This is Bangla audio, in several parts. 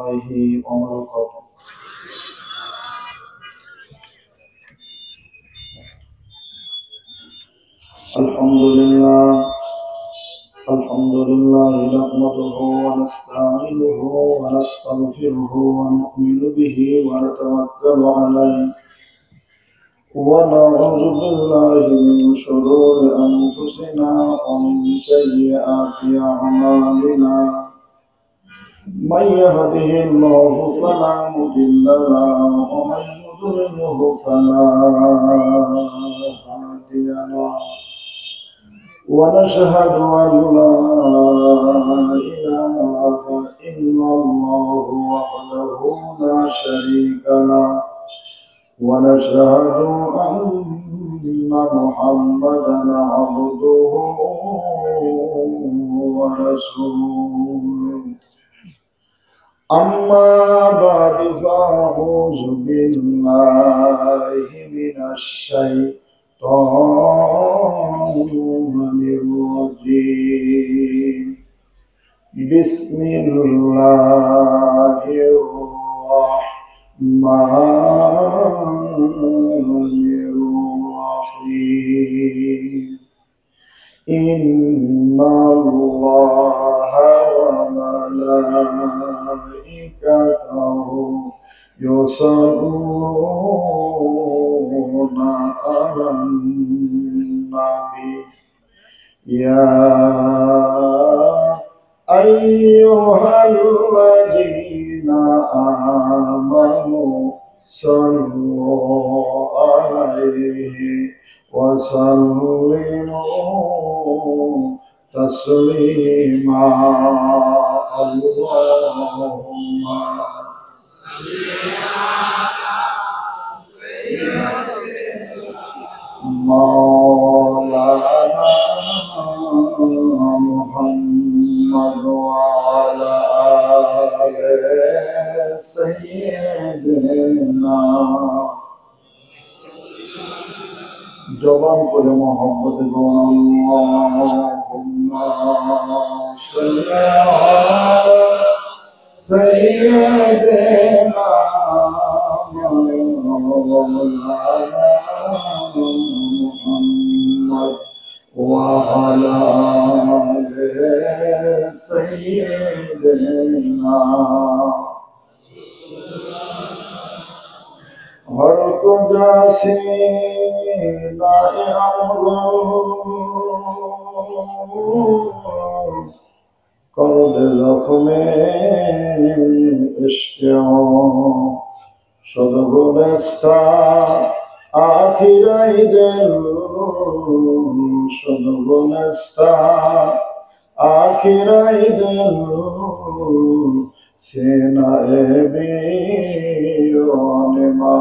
الله وبركاته. الحمد لله نحمده ونستعينه ونستغفره ونؤمن به ونتوكل عليه ونعوذ بالله من شرور أنفسنا ومن سيئات أعمالنا. من يهده الله فلا مضل له ومن يضلله فلا هادي له. ونشهد أن لا إله إلا الله وحده لا شريك له. ونشهد أن محمدا عبده ورسوله. أما بعد فأعوذ بالله من الشيطان الرجيم. بسم الله الرحمن الرحيم. إن الله وملائكته يصلون على النبي يا أيها الذين آمنوا صلوا عليه وسلموا تسليما. اللهم صل على سيدنا مولانا محمد وعلى آل سيدنا জবান করে মোহাম্মদ আল্লাহুম্মা সাল্লি আলা সাইয়্যিদিনা মাওলানা মুহাম্মদ ওয়া আলা আলি সাইয়্যিদিনা। हर को जासी नाए अमरो कर दे जख्मे इश्क़ो सदगुनस्ता आखिराई दिल सदगुनस्ता आखिराई दिल सेनाए बीरानमा।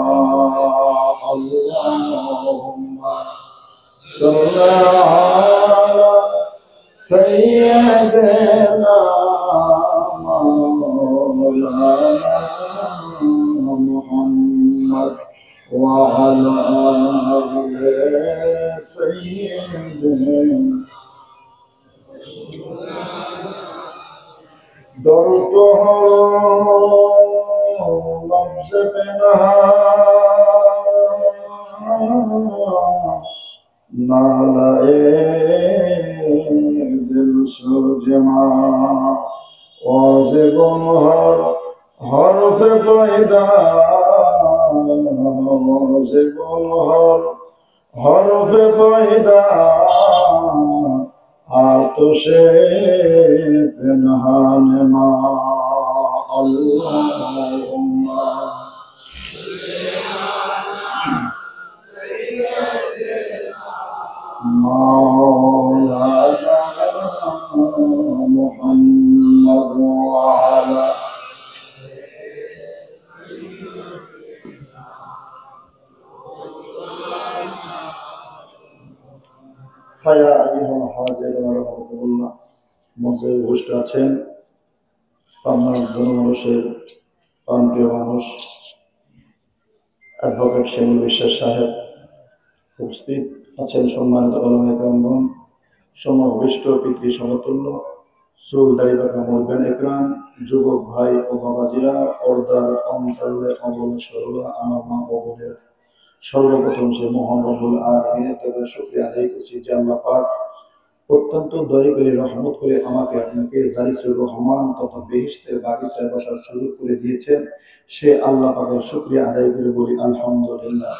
अल्लाहुम्मा सल्ली अला सय्यिदिना मौलाना मुहम्मद व अला आलि सय्यिदिना। दर तो लफ्ज़ बिनहा नालाए दिल सुजमा वाजिबुन हरफ पैदा वाजिबुन हरफ पैदा आतशे पिनहान मा। अल्लाहुम्मा मौलाना मुहम्मद व अला ফায়া আইয়ুহাল হাজিরুন রাহমাতুল্লাহ। মঞ্চে উপস্থিত আছেন পাবনার জনমানুষের প্রাণপ্রিয় মানুষ অ্যাডভোকেট শিমুল বিশ্বাস সাহেব, উপস্থিত আছেন সম্মানিত ওলামায়ে কেরামগণ, সমভিষ্ট পিতৃ সমতুল্য চুলদাড়ি পাকা মুরব্বিয়ান একরাম, যুবক ভাই ও বাবাজিরা, পর্দার অন্তরালে অবলা সরলা আমার মা ও বোনেরা, সর্বপ্রথম সে মহান রব্বুল আলামিনের কাছে শুকরিয়া আদায় করছি যে আল্লাহ পাক অত্যন্ত দয়া করে রহমত করে আমাকে আপনাকে জারিসুর রহমান তথা বেহেশতের বাগিচায় বসার সুযোগ করে দিয়েছেন। সে আল্লাহ পাকের শুকরিয়া আদায় করে বলি আলহামদুলিল্লাহ।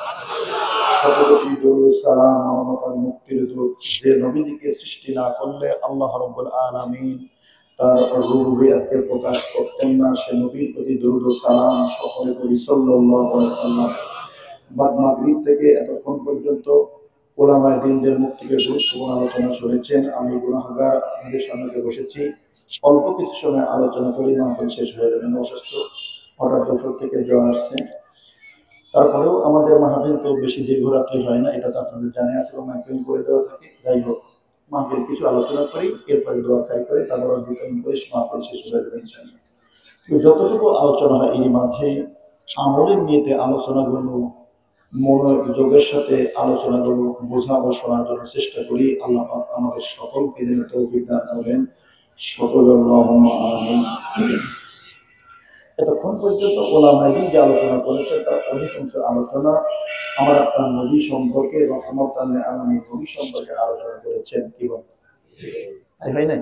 শতকোটি দরুদ সালাম মানবতার মুক্তির দূত যে নবীজিকে সৃষ্টি না করলে আল্লাহ রাব্বুল আলামিন তার রুবুবিয়াতকে প্রকাশ করতেন না। সে নবীর প্রতি দরুদ ও সালাম সকলে করি সাল্লাল্লাহু আলাইহি ওয়াসাল্লাম। বাদ মাগরিব থেকে এতক্ষণ পর্যন্ত ওলামায়ে দ্বীনদের মুখ থেকে গুরুত্বপূর্ণ আলোচনা শুনেছেন। আমি গুনাহগার আপনাদের সামনে বসেছি, অল্প কিছু সময় আলোচনা করি, মাহফিল শেষ হয়ে যাবে। অসুস্থ, হঠাৎ দর্শক থেকে জ্বর আসছে। তারপরেও আমাদের মাহফিল তো বেশি দীর্ঘ রাত্রি হয় না, এটা তো আপনাদের জানা আছে এবং মাইকিং করে দেওয়া থাকে। যাই হোক, মাহফিল কিছু আলোচনা করি, এরপরে দোয়া খাই করে তারপর বিতরণ করে মাহফিল শেষ হয়ে যাবে ইনশাআল্লাহ। যতটুকু আলোচনা হয় এর মাঝে আমলের নিয়তে আলোচনাগুলো মনোযোগের সাথে আলোচনাগুলো বোঝা ও শোনার জন্য চেষ্টা করি। আল্লাহ পাক আমাদের সকলকে যেন তৌফিক দান করেন, সকলের আল্লাহুম্মা আমিন। এতক্ষণ পর্যন্ত ওলামায়ে দ্বীন যে আলোচনা করেছে তার অধিকাংশ আলোচনা আমার আপনার নবী সম্পর্কে, রহমতাল লিল আলামিন নবী সম্পর্কে আলোচনা করেছেন। কি বল তাই হয় নাই?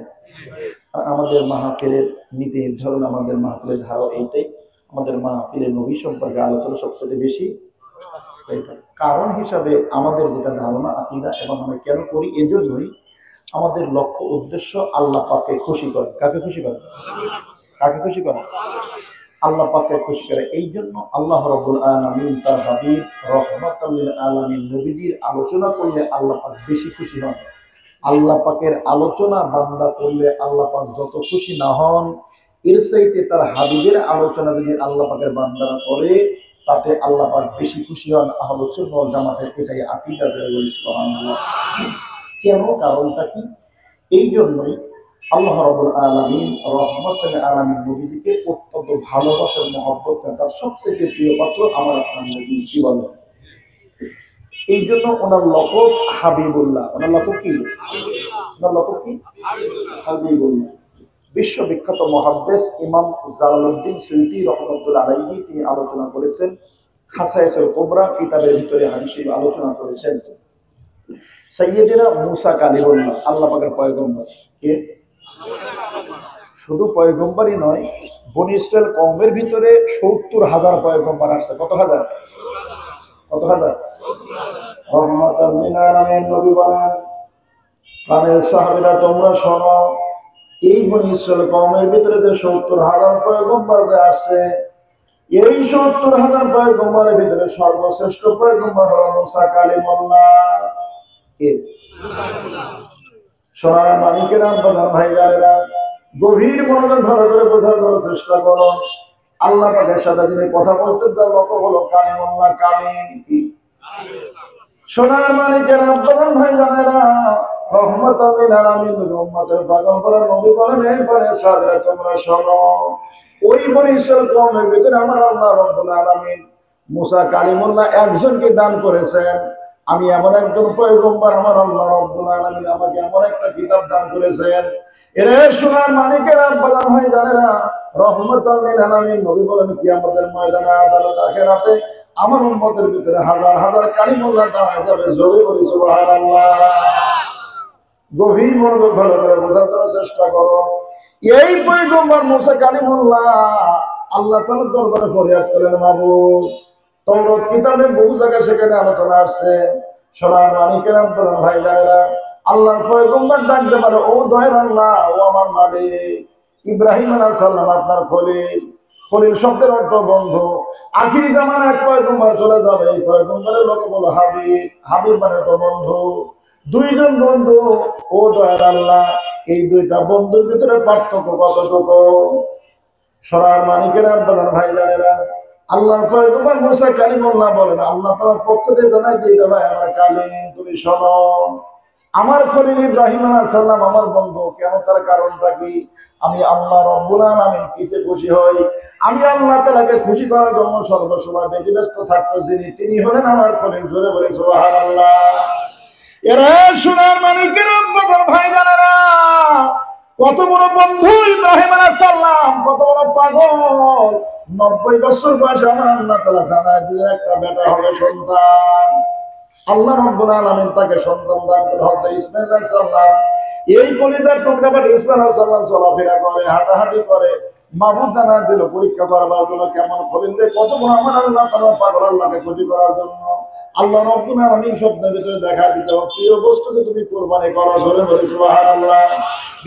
আর আমাদের মাহফিলের নীতি নির্ধারণ, আমাদের মাহফিলের ধারা এইটাই, আমাদের মাহফিলে নবী সম্পর্কে আলোচনা সবচেয়ে বেশি। কারণ হিসাবে আমাদের যেটা ধারণা আকীদা এবং আমরা কেন করি, এজন্যই আমাদের লক্ষ্য উদ্দেশ্য আল্লাহ পাককে খুশি করে। কাকে খুশি করে? কাকে খুশি করে? আল্লাহ পাককে খুশি করে। এই জন্য আল্লাহ রাব্বুল আলামিন তার হাবিব রহমাতাল লিল আলামিন নবীজির আলোচনা করলে আল্লাহ পাক বেশি খুশি হন। আল্লাহ পাকের আলোচনা বান্দা করলে আল্লাহ পাক যত খুশি না হন, এর চাইতে তার হাবিবের আলোচনা যদি আল্লাহ পাকের বান্দারা করে তাতে আল্লাহ পাক বেশি খুশি হন। আহলুস সুন্নাহ ওয়াল জামাতের এটাই আকীদা। সুবহানাল্লাহ। কেন? কারণটা কি? এই জন্যই আল্লাহ রাব্বুল আলামিন রহমাতুল লিল আলামিন নবীজিকে অত্যন্ত ভালোবাসার মহব্বত করেন। তার সবচেয়ে প্রিয় পাত্র আমার আপনার নবী। কি বলেন? এই জন্য ওনার লকব হাবিবুল্লাহ। ওনার লকব কি? ওনার লকব কি? হাবিবুল্লাহ। বিশ্ববিখ্যাত মুহাদ্দিস ইমাম জালালউদ্দিন সুয়ুতী রাহমাতুল্লাহ আলাইহি তিনি আলোচনা করেছেন, খাসায়েসুল কুবরা কিতাবের ভিতরে হাদিস আলোচনা করেছেন, সাইয়্যিদিনা মুসা কালিমুল্লাহ আল্লাহ পাকের পয়গম্বর। কে? শুধু পয়গম্বরই নয়, বনি ইসরাইল কওমের ভিতরে ৭০,০০০ পয়গম্বর আসছে। কত হাজার? কত হাজার? রহমাতাল লিল আলামিন নবী বলেন, প্রাণের সাহাবীরা তোমরা শোনো, এই বনি ইসরাইল কওমের ভিতরে যে ৭০,০০০ পয়গম্বর যে আসছে, এই ৭০,০০০ পয়গম্বরের ভিতরে সর্বশ্রেষ্ঠ পয়গম্বর হলো মুসা কালিমুল্লাহ। কে? সোনার মানিকেরা, প্রধান ভাইজানেরা, গভীর মনোযোগ ভালো করে বোঝার জন্য চেষ্টা করো। আল্লাহ পাকের সাথে যিনি কথা বলতেন যার লকব হলো কালিমুল্লাহ। কালিম কি? সোনার মানিকেরা, প্রধান ভাইজানেরা, রহমাতুল লিল আলামিন উম্মতের পয়গম্বর নবী বলেন, এরপরে সাহাবীরা তোমরা শোনো, ওই বনি ইসরাইল কওমের ভিতরে আমার আল্লাহ রাব্বুল আলামিন মুসা কালিমুল্লাহ একজনকে দান করেছেন। আমি এমন একজন পয়গম্বর, আমার আল্লাহ রাব্বুল আলামিন আমাকে এমন একটা কিতাব দান করেছেন। এরে সোনার মানিকেরা, প্রধান ভাইজানেরা, রহমাতুল লিল আলামিন নবী বলেন, কিয়ামতের ময়দানে আদালত আখিরাতে আমার উম্মতের ভিতরে হাজার হাজার কালিমুল্লাহ দাঁড়ায় যাবে। জোরে বলি সুবহানাল্লাহ। গভীর মনোযোগ ভালো করে বোঝার জন্য চেষ্টা করো। এই পয়গম্বর মুসা কালিমুল্লাহ আল্লাহ তাআলার দরবারে ফরিয়াদ করলেন, মাবুদ, তাওরাত কিতাবে বহু জায়গায় সেখানে আলোচনা আসছে। সোনার মানিকেরা, প্রধান ভাইজানেরা, আল্লাহর পয়গম্বর ডাকতে পারে, ও দয়ার আল্লাহ, ও আমার মালিক, ইব্রাহিম আলাইহিস সালাম আপনার খলিল। খলিল শব্দের অর্থ বন্ধু। আখিরি জামানায় এক পয়গম্বর চলে যাবে, এই পয়গম্বরের লোক বলো হাবিব। হাবিব মানে তো বন্ধু। দুইজন বন্ধু, ও দয়ার আল্লাহ, এই দুইটা বন্ধুর ভিতরে পার্থক্য কতটুকু? সোনার মানিকেরা, প্রধান ভাইজানেরা, আল্লাহর পয়গম্বর মুসা কালিমুল্লাহ বলেন, আল্লাহ তাআলার পক্ষ থেকে জানাই দিয়ে দেওয়া, আমার কালিম, তুমি শোনো, আমার খলিল ইব্রাহিম আলাইহিস সালাম আমার বন্ধু। কেন? তার কারণটা কি? আমি আল্লাহ রাব্বুল আলামিন কিসে খুশি হই? আমি আল্লাহ তাআলাকে খুশি করার জন্য সর্বসময় ব্যতিব্যস্ত থাকতো যিনি, তিনি হলেন আমার খলিল। জোরে বলে সুবহানাল্লাহ। এরা সোনার মানিকেরা, প্রধান ভাইজানেরা, কত বড় বন্ধু ইব্রাহিম আলাইহিস সালাম, কত বড় পাগল। 90 বছর বয়সে আমার আল্লাহ তাআলা জানায় দিলেন একটা বেটা হবে, সন্তান। আল্লাহ রাব্বুল আলামিন তাকে সন্তান দান করে হযরত ইসমাঈল আলাইহিস সালাম। এই কলিজার টুকরা বেটা ইসমাঈল আলাইহিস সালাম চলাফেরা করে, হাঁটাহাঁটি করে। মাবুদ জানা দিল পরীক্ষা করার জন্য, কেমন খলিল রে, কত বড় আমার আল্লাহ তাআলা পাগল, আল্লাহকে খুশি করার জন্য। আল্লাহ রাব্বুল আলামিন স্বপ্নের ভিতরে দেখা দিতে হবে, প্রিয় বস্তুকে তুমি কুরবানি করো। জোরে বলে সুবহানাল্লাহ।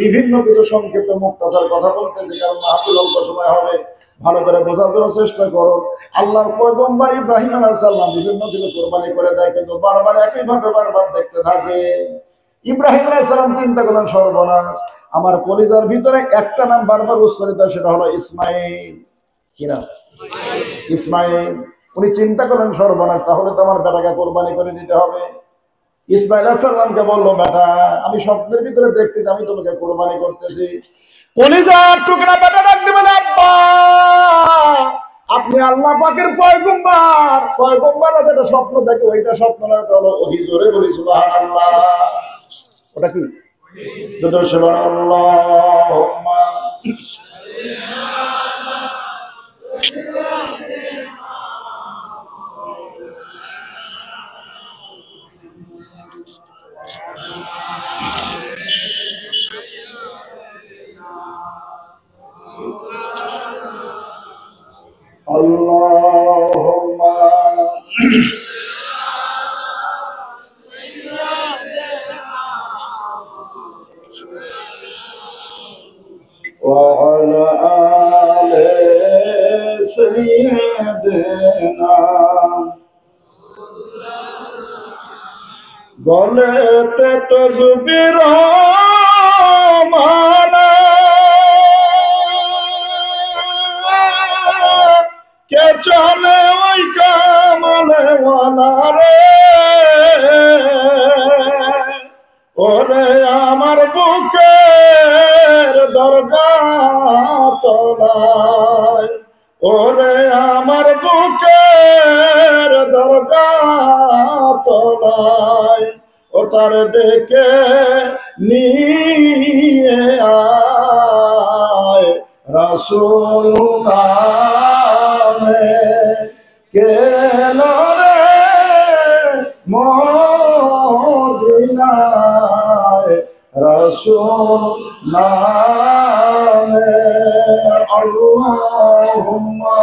বিভিন্ন কিছু সংক্ষিপ্ত মুক্তাসার কথা বলতেছি, কারণ মাহফিল অল্প সময় হবে, ভালো করে বোঝার জন্য চেষ্টা করো। আল্লাহর পয়গম্বর ইব্রাহিম আলাইহিস সালাম বিভিন্ন কিছু কুরবানি করে দেয়, কিন্তু বারবার একইভাবে বারবার দেখতে থাকে। ইব্রাহিম আলাইহিস সালাম চিন্তা করলেন, সর্বনাশ, আমার কলিজার ভিতরে একটা নাম বারবার উচ্চারিত, সেটা হলো ইসমাঈল। কি নাম? ইসমাঈল। উনি চিন্তা করলেন, সর্বনাশ, তাহলে তো আমার বেটাকে কোরবানি করে দিতে হবে। ইসমাঈল আলাইহিস সালামকে বললো, বেটা, আমি স্বপ্নের ভিতরে দেখতেছি আমি তোমাকে কোরবানি করতেছি। কলিজার টুকরা বেটা ডাক দিবেন, আব্বা, আপনি আল্লাহ পাকের পয়গম্বর। পয়গম্বররা যেটা স্বপ্ন দেখে ওইটা স্বপ্ন না, ওটা হলো ওহী। জোরে বলি সুবহানাল্লাহ। ওটা কি? সুবহানাল্লাহুম্মা আল্লাহুম্মা وعلى آل سيدنا গলেতে তসবির মালা, কে চলে ওই কামলে ওয়ালা রে, ওরে আমার বুকের দরগা তলায়, ওরে আমার বুকের দরগা তলায়, ওটার ডেকে নিয়ে আয় রাসূল নামে কেন রে মদিনায় রাসূল নামে। আল্লাহুম্মা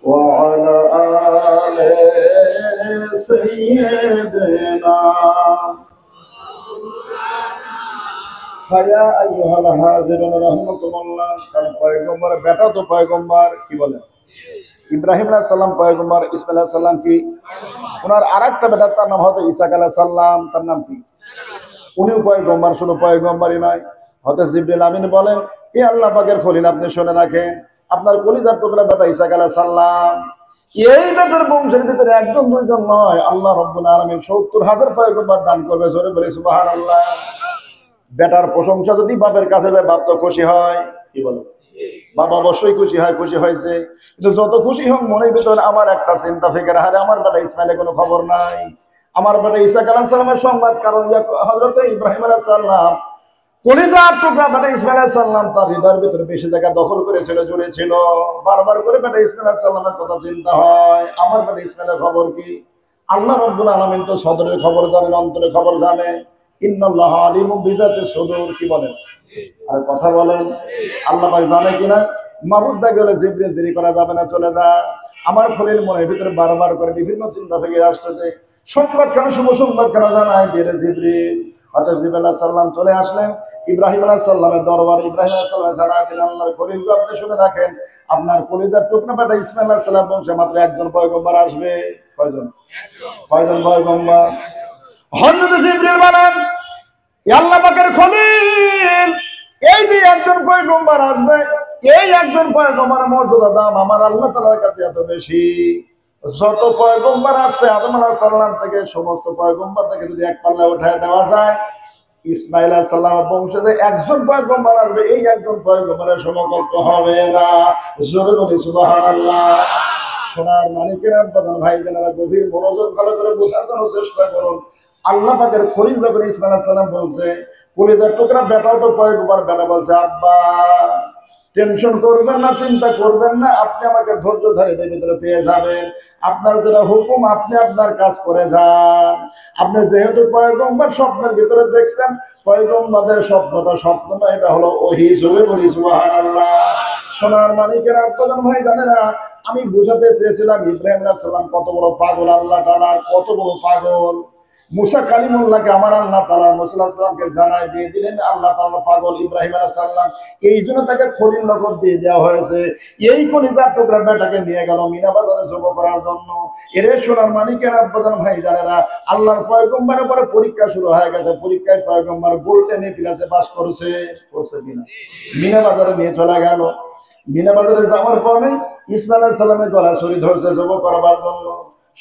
وعلى آل سيدنا ফায়া আইয়ুহাল হাজিরুন রাহমাকুমুল্লাহ। কারণ পয়গম্বর বেটা তো পয়গম্বর, কি বলেন? ইব্রাহিম আলাইহিস সালাম পয়গম্বর, ইসমাঈল আলাইহিস সালাম কি? ওনার আরেকটা বেটা, তার নাম হযরত ঈসা আলাইহিস সালাম, তার নাম কি? উনিও পয়গম্বর, শুধু পয়গম্বরই নয়। হযরত জিবরিল আমিন বলেন, এ আল্লাহ পাকের খলিল, আপনি শুনে রাখেন, আপনার কলিজার টুকরা বেটা ঈসা আলাইহিস সালাম, এই বেটার বংশের ভিতরে একজন দুইজন নয়, আল্লাহ রাব্বুল আলামিন ৭০,০০০ পয়গম্বর দান করবে। জোরে বলে সুবহানাল্লাহ। বেটার প্রশংসা যদি বাপের কাছে যায়, বাপ তো খুশি হয়, কি বলো? বাবা অবশ্যই খুশি হয়, খুশি হয়েছে। কিন্তু যত খুশি হোক, মনের ভিতরে আমার একটা চিন্তা ফিকির, আরে আমার বেটা ইসমাইলের কোনো খবর নাই, আমার বেটা ঈসা আলাইহিস সালামের সংবাদ। কারণ হযরত ইব্রাহিম আলাইহিস সালাম কলিজার টুকরা বেটা ইসমাঈল আলাইহিস সালাম তার হৃদয়ের ভিতরে বেশি জায়গা দখল করেছিল, জুড়ে ছিল। বারবার করে বেটা ইসমাঈল আলাইহিস সালামের কথা চিন্তা হয়, আমার বেটা ইসমাঈলের খবর কি? আল্লাহ রাব্বুল আলামিন তো সদরের খবর জানেন, অন্তরের খবর জানে। ইন্নাল্লাহা আলিমুম বিযাতিস সুদূর, কি বলেন? আর কথা বলেন, আল্লাহ পাক জানে কিনা? মাবুদ ডাকে বলে, জিবরিল দেরি করা যাবে না, চলে যা। আমার খলিল মনের ভিতরে বারবার করে বিভিন্ন চিন্তা থেকে আসতেছে, সংবাদ কেন, শুভ সংবাদ কেন জানায় দিয়ে জিবরিল। হযরত জিবরিল আলাইহিস সালাম চলে আসলেন ইব্রাহিম আলাইহিস সালামের দরবারে। ইব্রাহিম আলাইহিস সালাম জানায় দিলেন, আল্লাহর খলিল, আপনি শুনে রাখেন, আপনার কলিজার টুকরা বেটা ইসমাঈল আলাইহিস সালাম বংশে মাত্র একজন পয়গম্বর আসবে। কয়জন? কয়জন পয়গম্বর? হযরত জিবরিল বলেন, আল্লাহ পাকের খলিল, এই যে একজন পয়গম্বর আসবে, এই একজন পয়গম্বরের মর্যাদা, দাম আমার আল্লাহ তাআলার কাছে এত বেশি। যত পয়গম্বর আসছে আদম আলাইহিস সালাম থেকে, সমস্ত পয়গম্বর থেকে যদি এক পাল্লায় উঠায় দেওয়া যায়, ইসমাঈল আলাইহিস সালামের বংশে যে একজন পয়গম্বর আসবে, এই একজন পয়গম্বরের সমকক্ষ হবে না। জোরে বলি সুবহানাল্লাহ। সোনার মানিকের আব্বাজান ভাই জানারা গভীর মনোযোগ ভালো করে বোঝার জন্য চেষ্টা করুন। আল্লাহ পাকের খলিল যখন ইসমাইল আলাইহিস সালাম বলছে কলিজার টুকরা বেটাও তো পয়গম্বর, বেটা বলছে আব্বা টেনশন করবেন না, চিন্তা করবেন না, আপনি আমাকে ধৈর্য ধরে এর ভিতরে পেয়ে যাবেন। আপনার যেটা হুকুম আপনি আপনার কাজ করে যান। আপনি যেহেতু পয়গম্বর স্বপ্নের ভিতরে দেখছেন, পয়গম্বরদের স্বপ্নটা স্বপ্ন না, এটা হলো ওহী। জোরে বলি সুবহানাল্লাহ। সোনার মানিকের আব্বাজান ভাই জানেরা, আমি বুঝাতে চেয়েছিলাম ইব্রাহিম আলাইহিস সালাম কত বড় পাগল, আল্লাহ তাআলা কত বড় পাগল। মুসা কালিমুল্লাহকে আমার আল্লাহ তাআলা মুসা আলাইহিস সালামকে জানায় দিয়ে দিলেন আল্লাহ তাআলা পাগল ইব্রাহিম আলাইহিস সালাম, এই জন্য তাকে খলিল লকব দিয়ে দেওয়া হয়েছে। এই কলিজার টুকরা বেটাকে নিয়ে গেল মিনা বাজারে জব করার জন্য। এরে সোনার মানিকের আব্বাজান ভাই জানেরা, আল্লাহর পয়গম্বরের পরে পরীক্ষা শুরু হয়ে গেছে। পরীক্ষায় পয়গম্বর গোল্ডেন এ ক্লাসে পাস করছে কিনা, মিনা বাজারে নিয়ে চলে গেল। মিনা বাজারে যাওয়ার পরে ইসমাইল আলাইহিস সালামের গলা ছুরি ধরছে জব করার জন্য।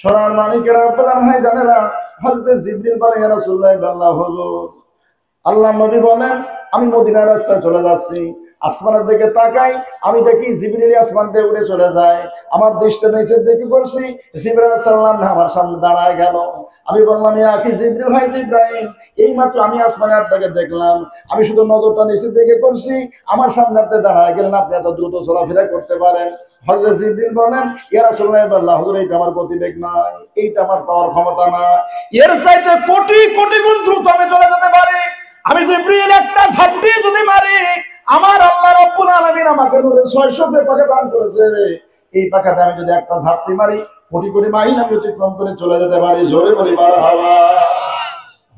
সোনার মানিকের আব্বাজান ভাই জানেরা, হযরত জিবরিল বলে ইয়া রাসূলুল্লাহ আল্লাহ হুজুর, আল্লাহ নবী বলেন আমি মদিনার রাস্তায় চলে যাচ্ছি, আসমানের দিকে তাকাই, আমি দেখি জিবরিল আসমান দিয়ে উড়ে চলে যায়। আমার দৃষ্টি নিচের দিকে করছি, জিবরাইল আলাইহিস সালাম আমার সামনে দাঁড়ায় গেল। আমি বললাম ইয়া আখি জিবরিল, ভাই জিবরাইল, এইমাত্র আমি আসমানে আপনাকে দেখলাম, আমি শুধু নজরটা নিচের দিকে করছি, আমার সামনে আপনি দাঁড়ায় গেলেন, আপনি এত দ্রুত চলাফেরা করতে পারেন। হযরত জিবরিল বলেন ইয়া রাসূলুল্লাহ আল্লাহ হুজুর, এইটা আমার গতিবেগ নয়, এইটা আমার পাওয়ার ক্ষমতা না, এর চাইতে কোটি কোটি গুণ দ্রুত আমি চলে যেতে পারি। আমি জিবরিল একটা ঝাপটি যদি মারি, আমার আল্লাহ রাব্বুল আলামিন আমাকে নূরের 600 যে পাখা দান করেছে, এই পাখাতে আমি যদি একটা ঝাপটি মারি কোটি কোটি মাইল আমি অতিক্রম করে চলে যেতে পারি। জোরে বলি মারহাবা।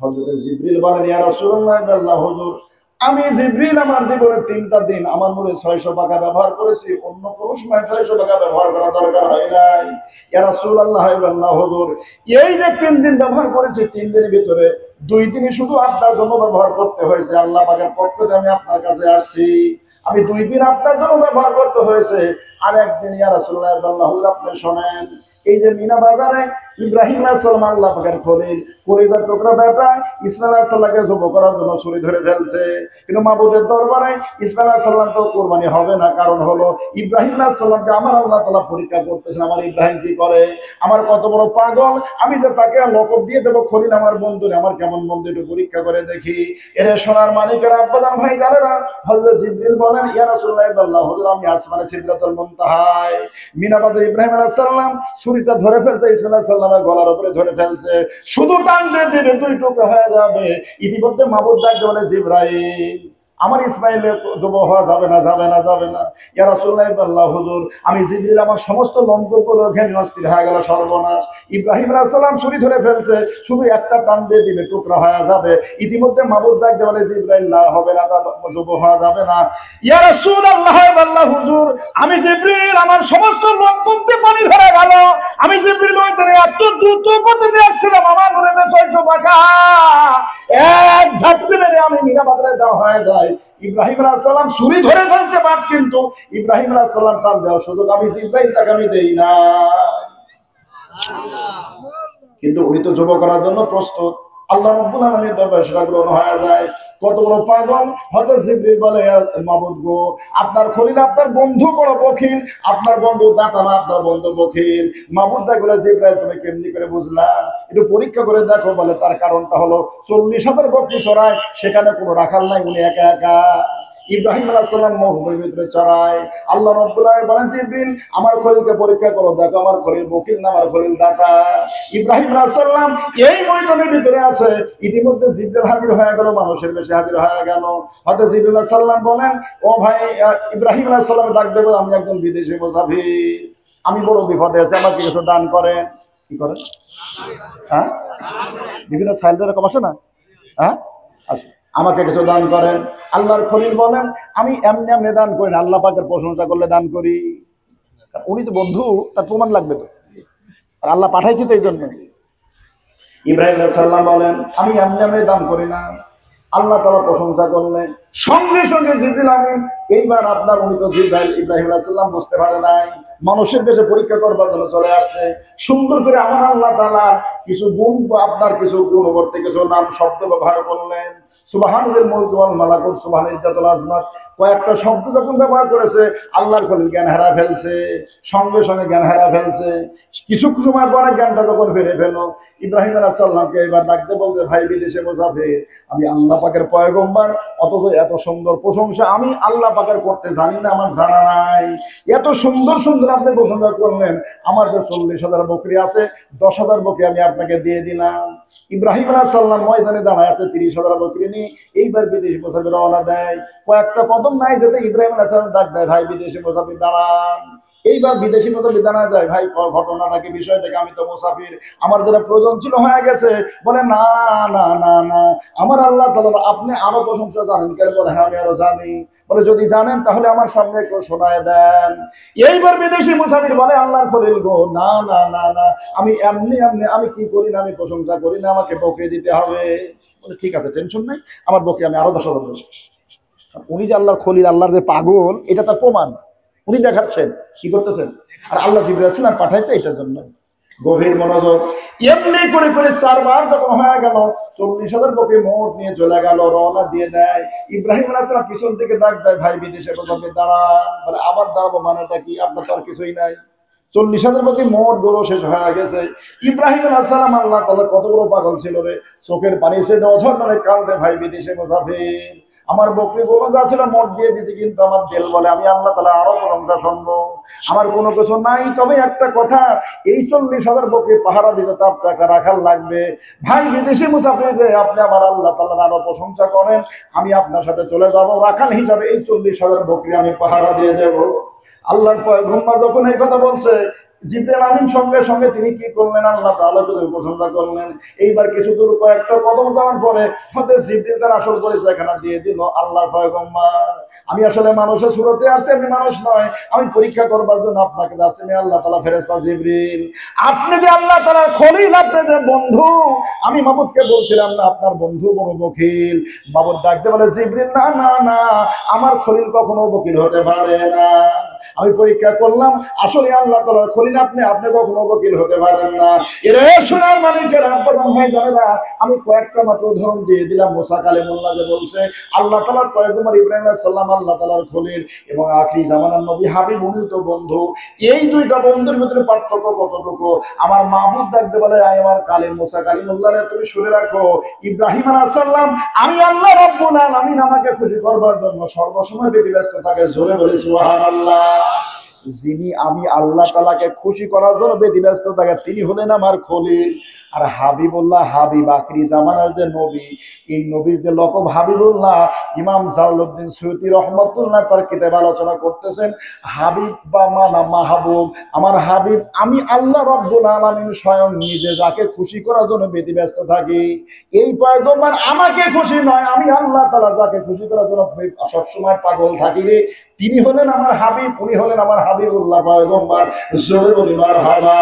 হযরত জিবরিল বলেন ইয়া রাসূলুল্লাহ আল্লাহ হুজুর, আমি জিবরিল আমার জীবনের 3টা দিন আমার নূরে 600 পাখা ব্যবহার করেছি, অন্য কোনো সময় 600 পাখা ব্যবহার করা দরকার হয় নাই। ইয়া রাসূলুল্লাহ আল্লাহ হুজুর, এই যে 3 দিন ব্যবহার করেছি, 3 দিনের ভিতরে 2 দিনই শুধু আপনার জন্য ব্যবহার করতে হয়েছে। আল্লাহ পাকের পক্ষ থেকে আমি আপনার কাছে আসছি, আমি 2 দিন আপনার জন্য ব্যবহার করতে হয়েছে, আর একদিন ইয়া রাসূলুল্লাহ আল্লাহ হুজুর আপনি শোনেন, এই যে মিনা বাজারে ইব্রাহিম আলাইহিস সালাম আল্লাহ পাকের খলিল কলিজার টুকরা বেটা ইসমাইল আলাইহিস সালামকে জব করার জন্য ছুরি ধরে ফেলছে, কিন্তু মাবুদের দরবারে ইসমাইল আলাইহিস সালাম তো কুরবানি হবে না। কারণ হলো ইব্রাহিম আলাইহিস সালামকে আমার আল্লাহ তাআলা পরীক্ষা করতেছেন, আমার ইব্রাহিম কি করে, আমার কত বড় পাগল, আমি যে তাকে লকব দিয়ে দেব খলিল আমার বন্ধুরে, আমার কেমন বন্ধু একটু পরীক্ষা করে দেখি। এরে সোনার মানিকের আব্বাজান ভাই জানেরা, হযরত জিবরিল বলেন ইয়া রাসূলুল্লাহ আল্লাহ হুজুর, আমি আসমানে সিদরাতুল মুনতাহায় মিনা বাজারে ইব্রাহিম আলাইহিস সালাম ছুরিটা ধরে ফেলছে, ইসমাইল আলাইহিস সালামের গলার উপরে ধরে ফেলছে, শুধু টান দিয়ে দিবে 2 টুকরা হয়ে যাবে। ইতিমধ্যে মাবুদ ডাকতে বলে জিবরাইল, আমার ইসমাইলের জব হওয়া যাবে না, যাবে না, যাবে না। ইয়া রাসূলুল্লাহ আল্লাহ হুজুর, আমি জিবরিল আমার সমস্ত লম্বগুলো ঘেমে অস্থির হয়ে গেল, সর্বনাশ। ইব্রাহিম আলাইহিস সালাম ছুরি ধরে ফেলছে, শুধু একটা টান দিয়ে দিবে টুকরা হয়ে যাবে। ইতিমধ্যে মাবুদ ডাকতে বলে জিবরাইল, না হবে না, তা জব হওয়া যাবে না। ইয়া রাসূলুল্লাহ আল্লাহ হুজুর, আমি জিবরিল আমার সমস্ত লম্বতে পানি ধরে গেল, আমি জিবরিল ওই দিনে এত দ্রুত গতিতে আসছিলাম, আমার নূরে 600 পাখা এক ঝাপটি মেরে আমি মিনা বাজারে দেওয়া হয়ে যায়। ইব্রাহিম আলাইহিস সালাম ছুরি ধরে ফেলছে বাট, কিন্তু ইব্রাহিম আলাইহিস সালাম টান দেওয়ার সুযোগ আমি জিবরাইল তাকে আমি দেই না, কিন্তু উনি তো জব করার জন্য প্রস্তুত। আল্লাহ রাব্বুল আলামিনের দরবারে সেটা গ্রহণ হয়ে যায়। কত বড় পাগল। হযরত জিবরিল বলে মাবুদ গো, আপনার খলিল আপনার বন্ধু বড় বখিল, আপনার বন্ধু দাতা না, আপনার বন্ধু বখিল। মাবুদ ডাক বলে জিবরাইল তুমি কেমনি করে বুঝলা, একটু পরীক্ষা করে দেখো। বলে তার কারণটা হলো 40,000 বকরি চড়ায়, সেখানে কোনো রাখাল নাই, উনি একা একা। ইব্রাহিম আলাইহিস সালাম মরুভূমির ভিতরে চড়ায়। আল্লাহ রাব্বুল আলামিন বলেন জিবরিল আমার খলিলকে পরীক্ষা করো, দেখো আমার খলিল বকিল না আমার খলিল দাতা। ইব্রাহিম আলাইহিস সালাম এই ময়দানের ভিতরে আছে, ইতিমধ্যে জিবরিল হাজির হয়ে গেল, মানুষের বেশে হাজির হয়ে গেল। হযরত জিবরিল আলাইহিস সালাম বলেন ও ভাই, ইব্রাহিম আলাইহিস সালাম ডাক দেব, আমি একজন বিদেশি মুসাফির, আমি বড় বিপদে আছি, আমাকে কিছু দান করেন। কি করেন? হ্যাঁ, বিভিন্ন সাইলদের রকম আসে না, হ্যাঁ আসে, আমাকে কিছু দান করেন। আল্লাহর খলিল বলেন আমি এমনি এমনি দান করি না, আল্লাহ পাকের প্রশংসা করলে দান করি। উনি তো বন্ধু, তার প্রমাণ লাগবে তো, আর আল্লাহ পাঠাইছি তো এই জন্য। ইব্রাহিম আলাইহিস সালাম বলেন আমি এমনি এমনি দান করি না, আল্লাহ তাআলা প্রশংসা করলে সঙ্গে সঙ্গে জিবরিল আমিন এইবার আপনার উনি তো জিব্রাইল ইব্রাহিম আলাইহিস সালাম বুঝতে পারে নাই, মানুষের বেশে পরীক্ষা করবার জন্য চলে আসছে। সুন্দর করে আমার আল্লাহ তাআলার কিছু গুণ বা আপনার কিছু গুণবর্তী কিছু নাম শব্দ ব্যবহার করলেন। সুবহানাল মুলক ওয়াল মালাকুত সুবহানাল ইজ্জাতুল আজমাত, কয়েকটা শব্দ যখন ব্যবহার করেছে আল্লাহর খলিল জ্ঞান হারা ফেলছে, সঙ্গে সঙ্গে জ্ঞান হারা ফেলছে। কিছু সময় পরে জ্ঞানটা যখন ফিরে পেল, ইব্রাহিম আলাইহিস সালামকে এবার ডাকতে বলতে, ভাই বিদেশে মুসাফির, আমি আল্লাহ পাকের পয়গম্বর, অথচ এত সুন্দর প্রশংসা আমি আল্লাহ পাকের করতে জানি না, আমার জানা নাই। এত সুন্দর সুন্দর আপনি প্রশংসা করলেন, আমার যে 40,000 বকরি আছে, 10,000 বকরি আমি আপনাকে দিয়ে দিলাম। ইব্রাহিম আলাইহিস সালাম ময়দানে দাঁড়ায় আছে 30,000 বকরি নিয়ে। এইবার বিদেশি মুসাফির রওনা দেয়। কয়েকটা কদম নাই যেতে ইব্রাহিম আলাইহিস সালাম ডাক দেয়, ভাই বিদেশি মুসাফির দাঁড়ান। এইবার বিদেশি মুসাফির দাঁড়া যায়, ভাই ঘটনাটাকে বিষয়টাকে, আমি তো মুসাফির, আমার যেটা প্রয়োজন ছিল হয়ে গেছে। বলে না না না না, আমার আল্লাহ তাআলা, আপনি আরো প্রশংসা জানেন কেন? বলে হ্যাঁ আমি আরো জানি। বলে যদি জানেন তাহলে আমার সামনে একটু শোনায় দেন। এইবার বিদেশি মুসাফির বলে, আল্লাহর খলিল গো, না না না না, আমি এমনি এমনি আমি কি করি না, আমি প্রশংসা করি না, আমাকে বকরি দিতে হবে। বলে ঠিক আছে, টেনশন নাই, আমার বকরি আমি আরো 10,000 দেব। উনি যে আল্লাহর খলিল, আল্লাহর যে পাগল, এটা তার প্রমাণ উনি দেখাচ্ছেন, কি করতেছেন। আর আল্লাহ জিবরাইল আলাইহিস সালাম পাঠাইছে এটার জন্য। গভীর মনোযোগ। এমনি করে করে 4 বার যখন হয়ে গেল, 40,000 বকরি মোট নিয়ে চলে গেল, রওনা দিয়ে দেয়। ইব্রাহিম আলাইহিস সালাম পিছন থেকে ডাক দেয়, ভাই বিদেশে মুসাফির দাঁড়ান। বলে আবার দাঁড়াবো মানেটা কি? আপনার তো আর কিছুই নাই। 40,000 বকরি মোট গরু শেষ হয়ে গেছে। ইব্রাহিম আলাইহিস সালাম আল্লাহ তাআলা কত বড় পাগল ছিল রে, চোখের পানি সে অঝরনারে কাঁদে, ভাই বিদেশে মুসাফির, আমার বকরি গুলো যা ছিল মোট দিয়ে দিছি, কিন্তু আমার দিল বলে আমি আল্লাহ তাআলা আরো প্রশংসা শুনবো। আমার কোনো কিছু নাই, তবে একটা কথা, এই 40,000 বকরি পাহারা দিতে তার টাকা রাখার লাগবে। ভাই বিদেশি মুসাফির রে, আপনি আমার আল্লাহ তাআলার আরো প্রশংসা করেন, আমি আপনার সাথে চলে যাব, রাখাল হিসাবে এই 40,000 বকরি আমি পাহারা দিয়ে দেব। আল্লাহর পয়গম্বর যখন এই কথা বলছে, জিবরাইল আমিন সঙ্গে সঙ্গে তিনি কি করলেন? আল্লাহ তাআলাকে প্রশংসা করলেন। এইবার কিছু দূর কয়েকটা কদম যাওয়ার পরে হতে জিবরাইল তার আসল পরিচয়খানা দিয়ে দিল, আল্লাহর পয়গম্বর, আমি আসলে মানুষের সুরতে আসছি, আমি মানুষ নয়, আমি পরীক্ষা করবার জন্য আপনাকে আসছি, আমি আল্লাহ তাআলা ফেরেশতা জিবরাইল। আপনি যে আল্লাহ তাআলার খলিল, আপনি যে বন্ধু, আমি মাবুদকে বলছিলাম না আপনার বন্ধু বড় বকিল। মাবুদ ডাকতে বলে, জিবরাইল না না না, আমার খলিল কখনো বকিল হতে পারে না। আমি পরীক্ষা করলাম, আসলে আল্লাহ তাআলার খলিল আপনি, আপনি কখনো বকিল হতে পারেন না। এরে সোনার মানিকের আব্বাদান ভাই জানেরা, আমি কয়েকটা মাত্র উদাহরণ দিয়ে দিলাম। মুসা কালিমুল্লাহ যে বলছে আল্লাহ তাআলার পয়গম্বর ইব্রাহিম আলাইহিস সালাম আল্লাহ তাআলার খলিল, এবং আখিরি জামানার নবী হাবিব উনি তো বন্ধু। এই দুইটা বন্ধুর ভিতরে পার্থক্য কতটুকু? আমার মাবুদ ডাকতে বলে, আয় আমার কালিম মুসা কালিমুল্লাহ রে, তুমি শুনে রাখো, ইব্রাহিম আলাইহিস সালাম আমি আল্লাহ রাব্বুল আলামিন, আমাকে খুশি করবার জন্য সর্বসময় ব্যতিব্যস্ত থাকে। জোরে বলি সুবহানাল্লাহ। যিনি আমি আল্লাহ তাআলাকে খুশি করার জন্য ব্যতিব্যস্ত থাকে, তিনি হলেন আমার খলিল। আর হাবিবুল্লাহ, হাবিব আখিরি জামানার যে নবী, এই নবীর যে লকব হাবিবুল্লাহ, ইমাম জালালউদ্দিন সৈয়দী রহমাতুল্লাহ তার কিতাব আলোচনা করতেছেন, হাবিব বা মানা মাহবুব, আমার হাবিব আমি আল্লাহ রাব্বুল আলামিন স্বয়ং নিজে যাকে খুশি করার জন্য ব্যতিব্যস্ত থাকি। এই পয়গম্বর আমাকে খুশি নয়, আমি আল্লাহ তাআলা যাকে খুশি করার জন্য সবসময় পাগল থাকি রে, তিনি হলেন আমার হাবিব, উনি হলেন আমার হাবিবুল্লাহ পয়গম্বর। জোরে বলি মারহাবা।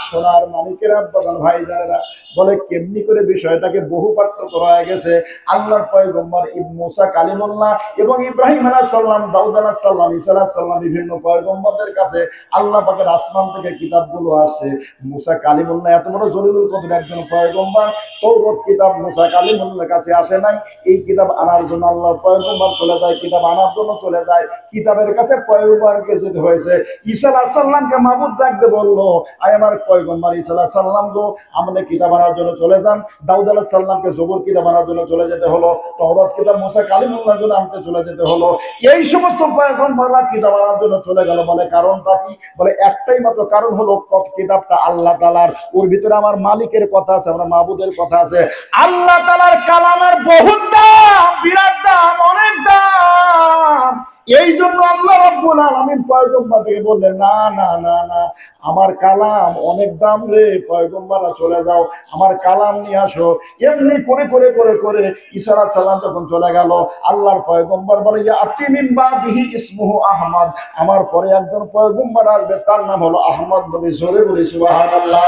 সোনার মানিকের আব্বাদান ভাই জানেরা, বলে কেমনি করে বিষয়টাকে বহু পার্থক্য হয়ে গেছে। আল্লাহর পয়গম্বর মুসা কালিমুল্লাহ এবং ইব্রাহিম আলাইহিস সালাম, দাউদ আলাইহিস সালাম, ঈসা আলাইহিস সালাম, বিভিন্ন পয়গম্বরদের কাছে আল্লাহ পাকের আসমান থেকে কিতাবগুলো আসে। মুসা কালিমুল্লাহ এত বড় জলিলুল কদর একজন পয়গম্বর, তৌরাত কিতাব মুসা কালিমুল্লাহর কাছে আসে নাই। এই কিতাব আনার জন্য আল্লাহর পয়গম্বর চলে যায়, কিতাব আনার জন্য চলে যায়, কিতাবের কাছে পয়গম্বরকে যেতে হয়েছে। ঈসা আলাইহিস সালামকে মাবুদ ডাকতে বলল, আয় আমার পয়গম্বর ঈসা আলাইহিস সালাম গো, আপনি কিতাব আনার জন্য চলে যান। দাউদ আলাইহিস সালামকে জবুর কিতাব আনার জন্য চলে যেতে হলো, তওরাত কিতাব মুসা কালিমুল্লাহর জন্য আনতে চলে যেতে হলো। এই সমস্ত পয়গম্বররা কিতাব আনার জন্য চলে গেল। বলে কারণটা কি? বলে একটাই মাত্র কারণ হলো, কিতাবটা আল্লাহ তাআলার, ওর ভিতরে আমার মালিকের কথা আছে, আমার মাবুদের কথা আছে। আল্লাহ তাআলার কালামের বহুত দাম, বিরাট দাম, অনেক দাম। এই জন্য আল্লাহ রাব্বুল আলামিন পয়গম্বরকে বললেন, না না না না, আমার কালাম অনেক দাম রে, পয়গম্বররা চলে যাও, আমার কালাম নিয়ে আসো। এমনি করে করে করে করে ঈসা আলাইহিস সালাম যখন চলে গেল, আল্লাহর পয়গম্বর বলে, ইয়াতি মিন বাদিহি ইসমুহু আহমদ, আমার পরে একজন পয়গম্বর আসবে, তার নাম হলো আহমদ নবী। জোরে বলি সুবহানাল্লাহ।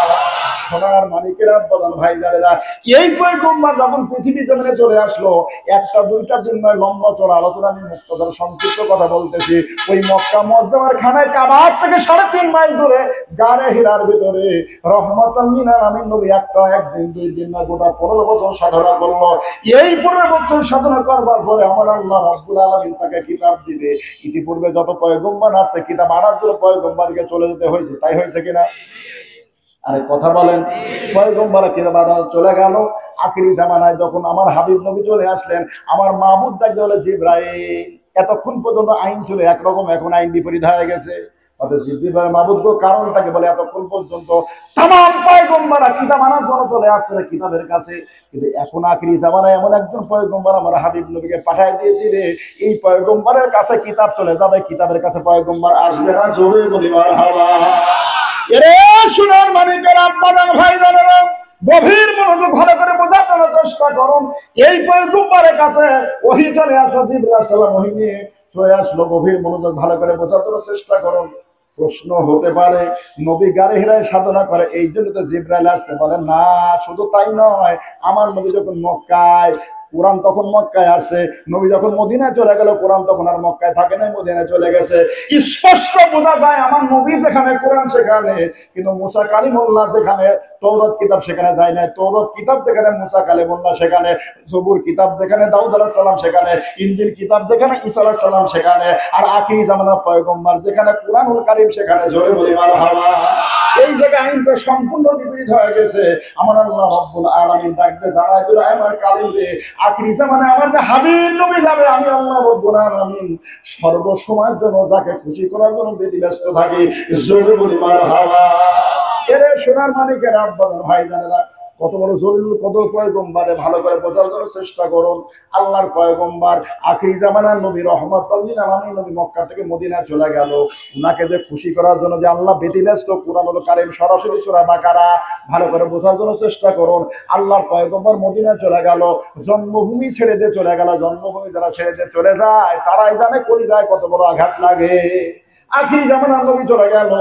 সোনার মানিকের আব্বাদান ভাইজানেরা, এই পয়গম্বর যখন পৃথিবী জমিনে চলে আসলো, একটা দুইটা দিন নয়, লম্বা চড়া আলোচনা আমি মুক্তসার সংক্ষিপ্ত কথা বলতেছি, ওই মক্কা মুআজ্জামার খানায় কাবার থেকে 3.5 মাইল দূরে গারে হীরার ভিতরে রহমাতুল লিল আলামিন নবী একদিন 2 দিন না গোটা 15 বছর সাধনা করলো। এই 15 বছর সাধনা করবার পরে আমার আল্লাহ রাব্বুল আলামিন তাকে কিতাব দিবে। ইতিপূর্বে যত পয়গম্বর আসছে কিতাব আনার জন্য পয়গম্বরকে চলে যেতে হয়েছে, তাই হয়েছে কিনা? আরে কথা বলেন। পয়গম্বর কিতাব আনা চলে গেল। আখিরি জামানায় যখন আমার হাবিব নবী চলে আসলেন, আমার মাহবুব ডাকতে হলো জিবরাইল। এতক্ষণ পর্যন্ত আইন ছিল একরকম, এখন আইন বিপরীত হয়ে গেছে। কারণটাকে বলে এতক্ষণ পর্যন্ত তামাম পয়গম্বররা কিতাব আনার জন্য চলে আসছে না কিতাবের কাছে, কিন্তু এখন আখিরি জামানায় এমন একজন পয়গম্বর আমার হাবিব নবীকে পাঠিয়ে দিয়েছি রে, এই পয়গম্বরের কাছে কিতাব চলে যাবে, কিতাবের কাছে পয়গম্বর আসবে না। জোরে বলি মারহাবা। এরে শুনুন মানিকের আব্বাজান ভাইজানেরা, গভীর মনোযোগ ভালো করে বোঝার জন্য চেষ্টা করুন। এই পয়গম্বরের কাছে ওহী চলে আসলো, জিবরাইল আলাইহিস সালাম ওহী নিয়ে চলে আসলো। গভীর মনোযোগ ভালো করে বোঝার জন্য চেষ্টা করুন। প্রশ্ন হতে পারে নবী গারে হীরায় সাধনা করে এই জন্য তো জিবরাইল আসছে, বলেন না। শুধু তাই নয়, আমার নবী যখন মক্কায়, কোরআন তখন মক্কায় আসছে, নবী যখন মদিনায় চলে গেল, কোরআন তখন আর মক্কায় থাকে নাই, মদিনায় চলে গেছে। স্পষ্ট বোঝা যায় আমার নবী যেখানে কোরআন সেখানে, কিন্তু মুসা কালিমুল্লাহ যেখানে তৌরাত কিতাব সেখানে যায় না, তৌরাত কিতাব যেখানে মুসা কালিমুল্লাহ সেখানে, জবুর কিতাব যেখানে দাউদ আলাইহিস সালাম সেখানে, ইনজিল কিতাব যেখানে ঈসা আলাইহিস সালাম সেখানে, আর আখিরি জামানার পয়গম্বর যেখানে কুরআনুল কারীম সেখানে। জোরে বলি মারহাবা। এই জায়গায় আইনটা সম্পূর্ণ বিপরীত হয়ে গেছে। আমার আল্লাহ রাব্বুল আলামিন ডাকতে জানায় দিল, আমার কালিম রে, আখিরি জামানে আমার যে হাবিব নবী যাবে, আমি আল্লাহ রাব্বুল আলামিন সর্বসময়ের জন্য যাকে খুশি করার জন্য ব্যতিব্যস্ত থাকি। জোরে বলি মারহাবা। এরে সোনার মানিকের আব্বাজান ভাইজানেরা, কত বড় জরুরি, কত পয়গম্বরে ভালো করে বোঝার জন্য চেষ্টা করুন। আল্লাহর পয়গম্বর আখিরি জামানার নবী রহমাতুল লিল আলামিন নবী মক্কা থেকে মদিনায় চলে গেল, উনাকে যে খুশি করার জন্য যে আল্লাহ ব্যতিব্যস্ত। কুরআনুল কারীম সরাসরি সূরা বাকারা ভালো করে বোঝার জন্য চেষ্টা করুন। আল্লাহর পয়গম্বর মদিনায় চলে গেল, জন্মভূমি ছেড়ে দিয়ে চলে গেল। জন্মভূমি যারা ছেড়ে দিয়ে চলে যায় তারাই জানে কলিজায় কত বড় আঘাত লাগে। আখিরি জামানার নবী চলে গেল,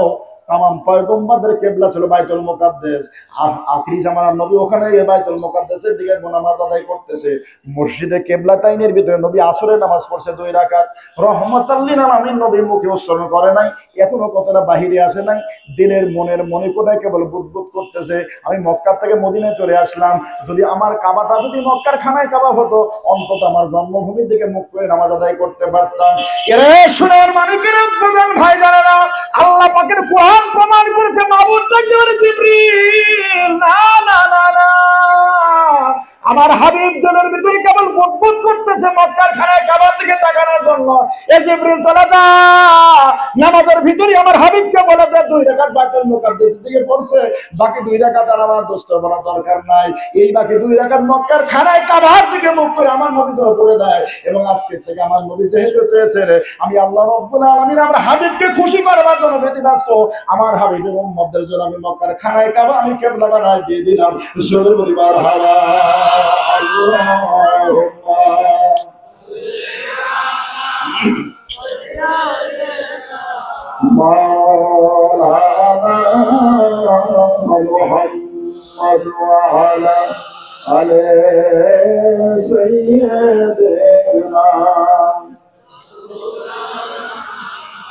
তামাম পয়গম্বরদের কিবলা ছিল বাইতুল মুকাদ্দাস। আর আখিরি জামানার নবী ওখানে বাইতুল মুকাদ্দাসের দিকে নামাজ আদায় করতেছে। মসজিদে কিবলাতাইনের ভিতরে নবী আসরের নামাজ পড়ছে 2 রাকাত। রহমাতুল লিল আলামিন নবী মুখে উচ্চারণ করে নাই, এখনো কথাটা বাহিরে আসে নাই, দিলের মনের মনিকোটায় কেবল বুদবুদ করতেছে। আমি মক্কা থেকে মদিনায় চলে আসলাম, যদি আমার কাবাটা যদি মক্কার খানায় কাবা হতো, অন্তত আমার জন্মভূমির দিকে মুখ করে নামাজ আদায় করতে পারতাম। এরে সোনার মানিকের আব্বাজান ভাইজানেরা, আল্লাহ পাকের কোরআন প্রমাণ করেছে মাবুদ ডাকতে বলে জিবরিল, না না না না, আমার হাবিব দিলের ভিতরে কেবল বুদবুদ করতেছে মক্কার খানায় কাবার দিকে তাকানোর জন্য। এ জিবরিল চলে যা, নামাজের ভিতরে আমার হাবিবকে বলে দে 2 রাকাত বাইতুল মুকাদ্দাসের দিকে পড়ছে, বাকি 2 রাকাত আর আমার দোস্ত বলা দরকার নাই। এই বাকি 2 রাকাত মক্কার খানায় কাবার দিকে মুখ করে আমার নবী ধরে পড়ে দেয়। এবং আজকে থেকে আমার নবী যেহেতু চেয়েছে রে, আমি আল্লাহ রাব্বুল আলামিন আমার হাবিবকে খুশি করবার জন্য ব্যতিব্যস্ত, আমার হাবিবের উম্মতদের জন্য আমি মক্কার খানায় কাবা আমি কিবলা বানায় দিয়ে দিলাম। জোরে বলি মারহাবা। আল্লাহুম্মা মাওলানা মুহাম্মদ ওয়া আলা আলি সাইয়্যিদিনা।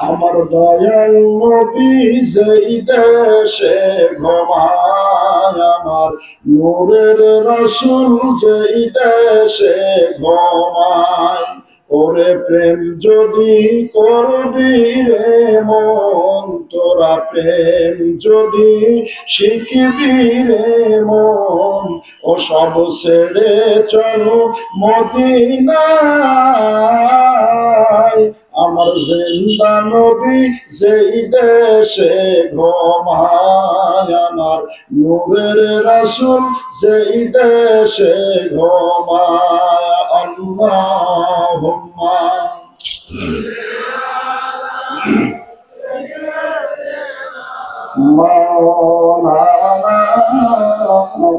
আমার দয়াল নবী যেই দেশে ঘুমায়, আমার নূরের রাসূল যেই দেশে ঘুমায়, ওরে প্রেম যদি করবি রে মন, তোরা প্রেম যদি শিখবি রে মন, ও সব ছেড়ে চলো মদিনায়। আমার জিন্দা নবী যেই দেশে ঘুমায়, আমার নূরের রাসূল যেই দেশে ঘুমায়। আল্লাহুম্মা মাওলানা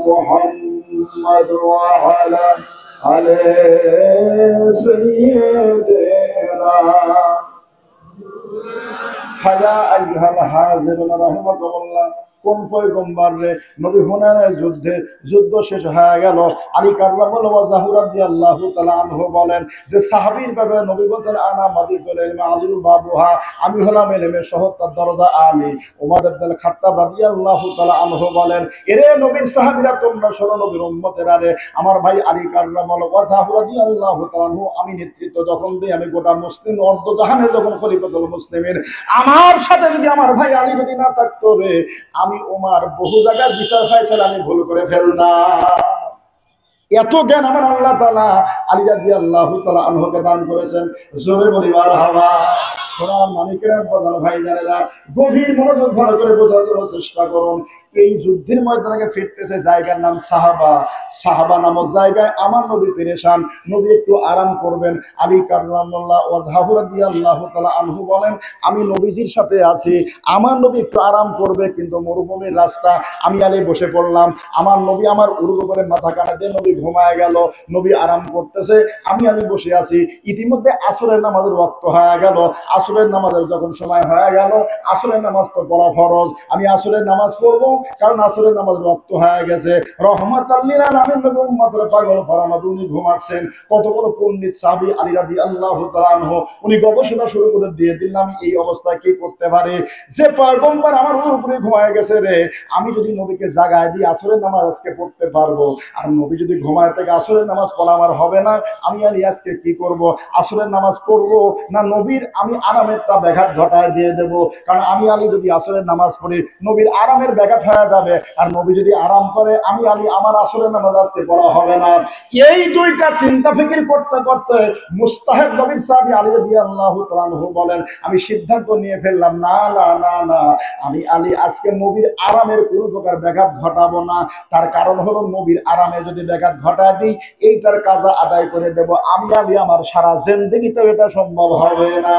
মুহাম্মদ ওয়া আলা আলি সাইয়্যিদিনা। ফায়া আইয়ুহাল হাযিরুন রাহিমাকুমুল্লাহ, কোন পয়গম্বর রে? নবী হুনাইনের যুদ্ধ শেষ হয়ে গেল। আলী কাররামাল্লাহু ওয়াজহু রাদিয়াল্লাহু তাআলা আনহু বলেন যে সাহাবীর ব্যাপারে নবী বলেন আনা মাদিতুল ইলমি আলী বাবুহা, আমি হলাম ইলমের শহর, তার দরজা আলী। ওমর ইবনে খাত্তাব রাদিয়াল্লাহু তাআলা আনহু বলেন এরে নবীর সাহাবীরা তোমরা শোনো, নবীর উম্মতেরা রে, আমার ভাই আলী কাররামাল্লাহু ওয়াজহু রাদিয়াল্লাহু তাআলা আনহু আমি নেতৃত্ব যখন দিই, আমি গোটা মুসলিম অর্ধ জাহানের যখন খলিফাতুল মুসলিমিন, আমার সাথে যদি আমার ভাই আলী যদি না থাকতো রে, আমি ওমর বহু জায়গায় বিচার ফায়সালা আমি ভুল করে ফেলতাম। এত জ্ঞান আমার আল্লাহ তাআলা আলী রাদিয়াল্লাহু তাআলা আনহুকে দান করেছেন। জোরে বলি মারহাবা। সোনার মানিকেরা, প্রধান ভাই জানেরা, গভীর মনোযোগ ভালো করে বোঝার জন্য চেষ্টা করুন। এই যুদ্ধের ময়দানে ফিরতেছে জায়গার নাম সাহাবা। সাহাবা নামক জায়গায় আমার নবী পেরেশান, নবী একটু আরাম করবেন। আলী কাররামাল্লাহু ওয়াজহু রাদিয়াল্লাহু তাআলা আনহু বলেন আমি নবীজির সাথে আছি, আমার নবী একটু আরাম করবে, কিন্তু মরুভূমির রাস্তা, আমি আলী বসে পড়লাম। আমার নবী আমার উরুর উপরে মাথা কানা দিয়ে নবী ঘুমায় গেল, নবী আরাম করতেছে, আমি বসে আছি। ইতিমধ্যে আসরের নামাজের ওয়াক্ত হয়ে গেল। আসরের নামাজের যখন সময় হয়ে গেল, আসরের নামাজ তো পড়া ফরজ, আমি আসরের নামাজ পড়বো, কারণ আসরের নামাজের ওয়াক্ত হয়ে গেছে। রহমাতাল লিল আলামিন নবী উম্মতের পাগল ভরা নবী, উনি ঘুমাচ্ছেন। কত বড় পণ্ডিত সাহাবী আলী রাদিয়াল্লাহু তাআলা আনহু, উনি গবেষণা শুরু করে দিয়ে দিলাম এই অবস্থায় কি করতে পারে। যে পয়গম্বর আমার উপরে ঘুমায় গেছে রে, আমি যদি নবীকে জাগায় দিই আসরের নামাজ আজকে পড়তে পারবো, আর নবী যদি ঘুমায় থেকে আসরের নামাজ পড়া আমার হবে না। আমি আলী আজকে কি করব? আসরের নামাজ পড়বো না নবীর আমি আরামেরটা ব্যাঘাত ঘটায় দিয়ে দেব? কারণ আমি আলী যদি আসরের নামাজ পড়ি, নবীর আরামের ব্যাঘাত হয়ে যাবে, আর নবী যদি আরাম করে, আমি আলী আমার আসরের নামাজ আজকে পড়া হবে না। এই দুইটা চিন্তা ফিকির করতে করতে মুস্তাহিদ নবীর সাহাবী আলী রাদিয়াল্লাহু তাআলা আনহু বলেন আমি সিদ্ধান্ত নিয়ে ফেললাম, না না না না, আমি আলী আজকে নবীর আরামের কোনো প্রকার ব্যাঘাত ঘটাবো না। তার কারণ হলো নবীর আরামের যদি ব্যাঘাত ঘটায় দিই, এইটার কাজা আদায় করে দেব আমি আলী, আমার সারা জিন্দেগিতে এটা সম্ভব হবে না।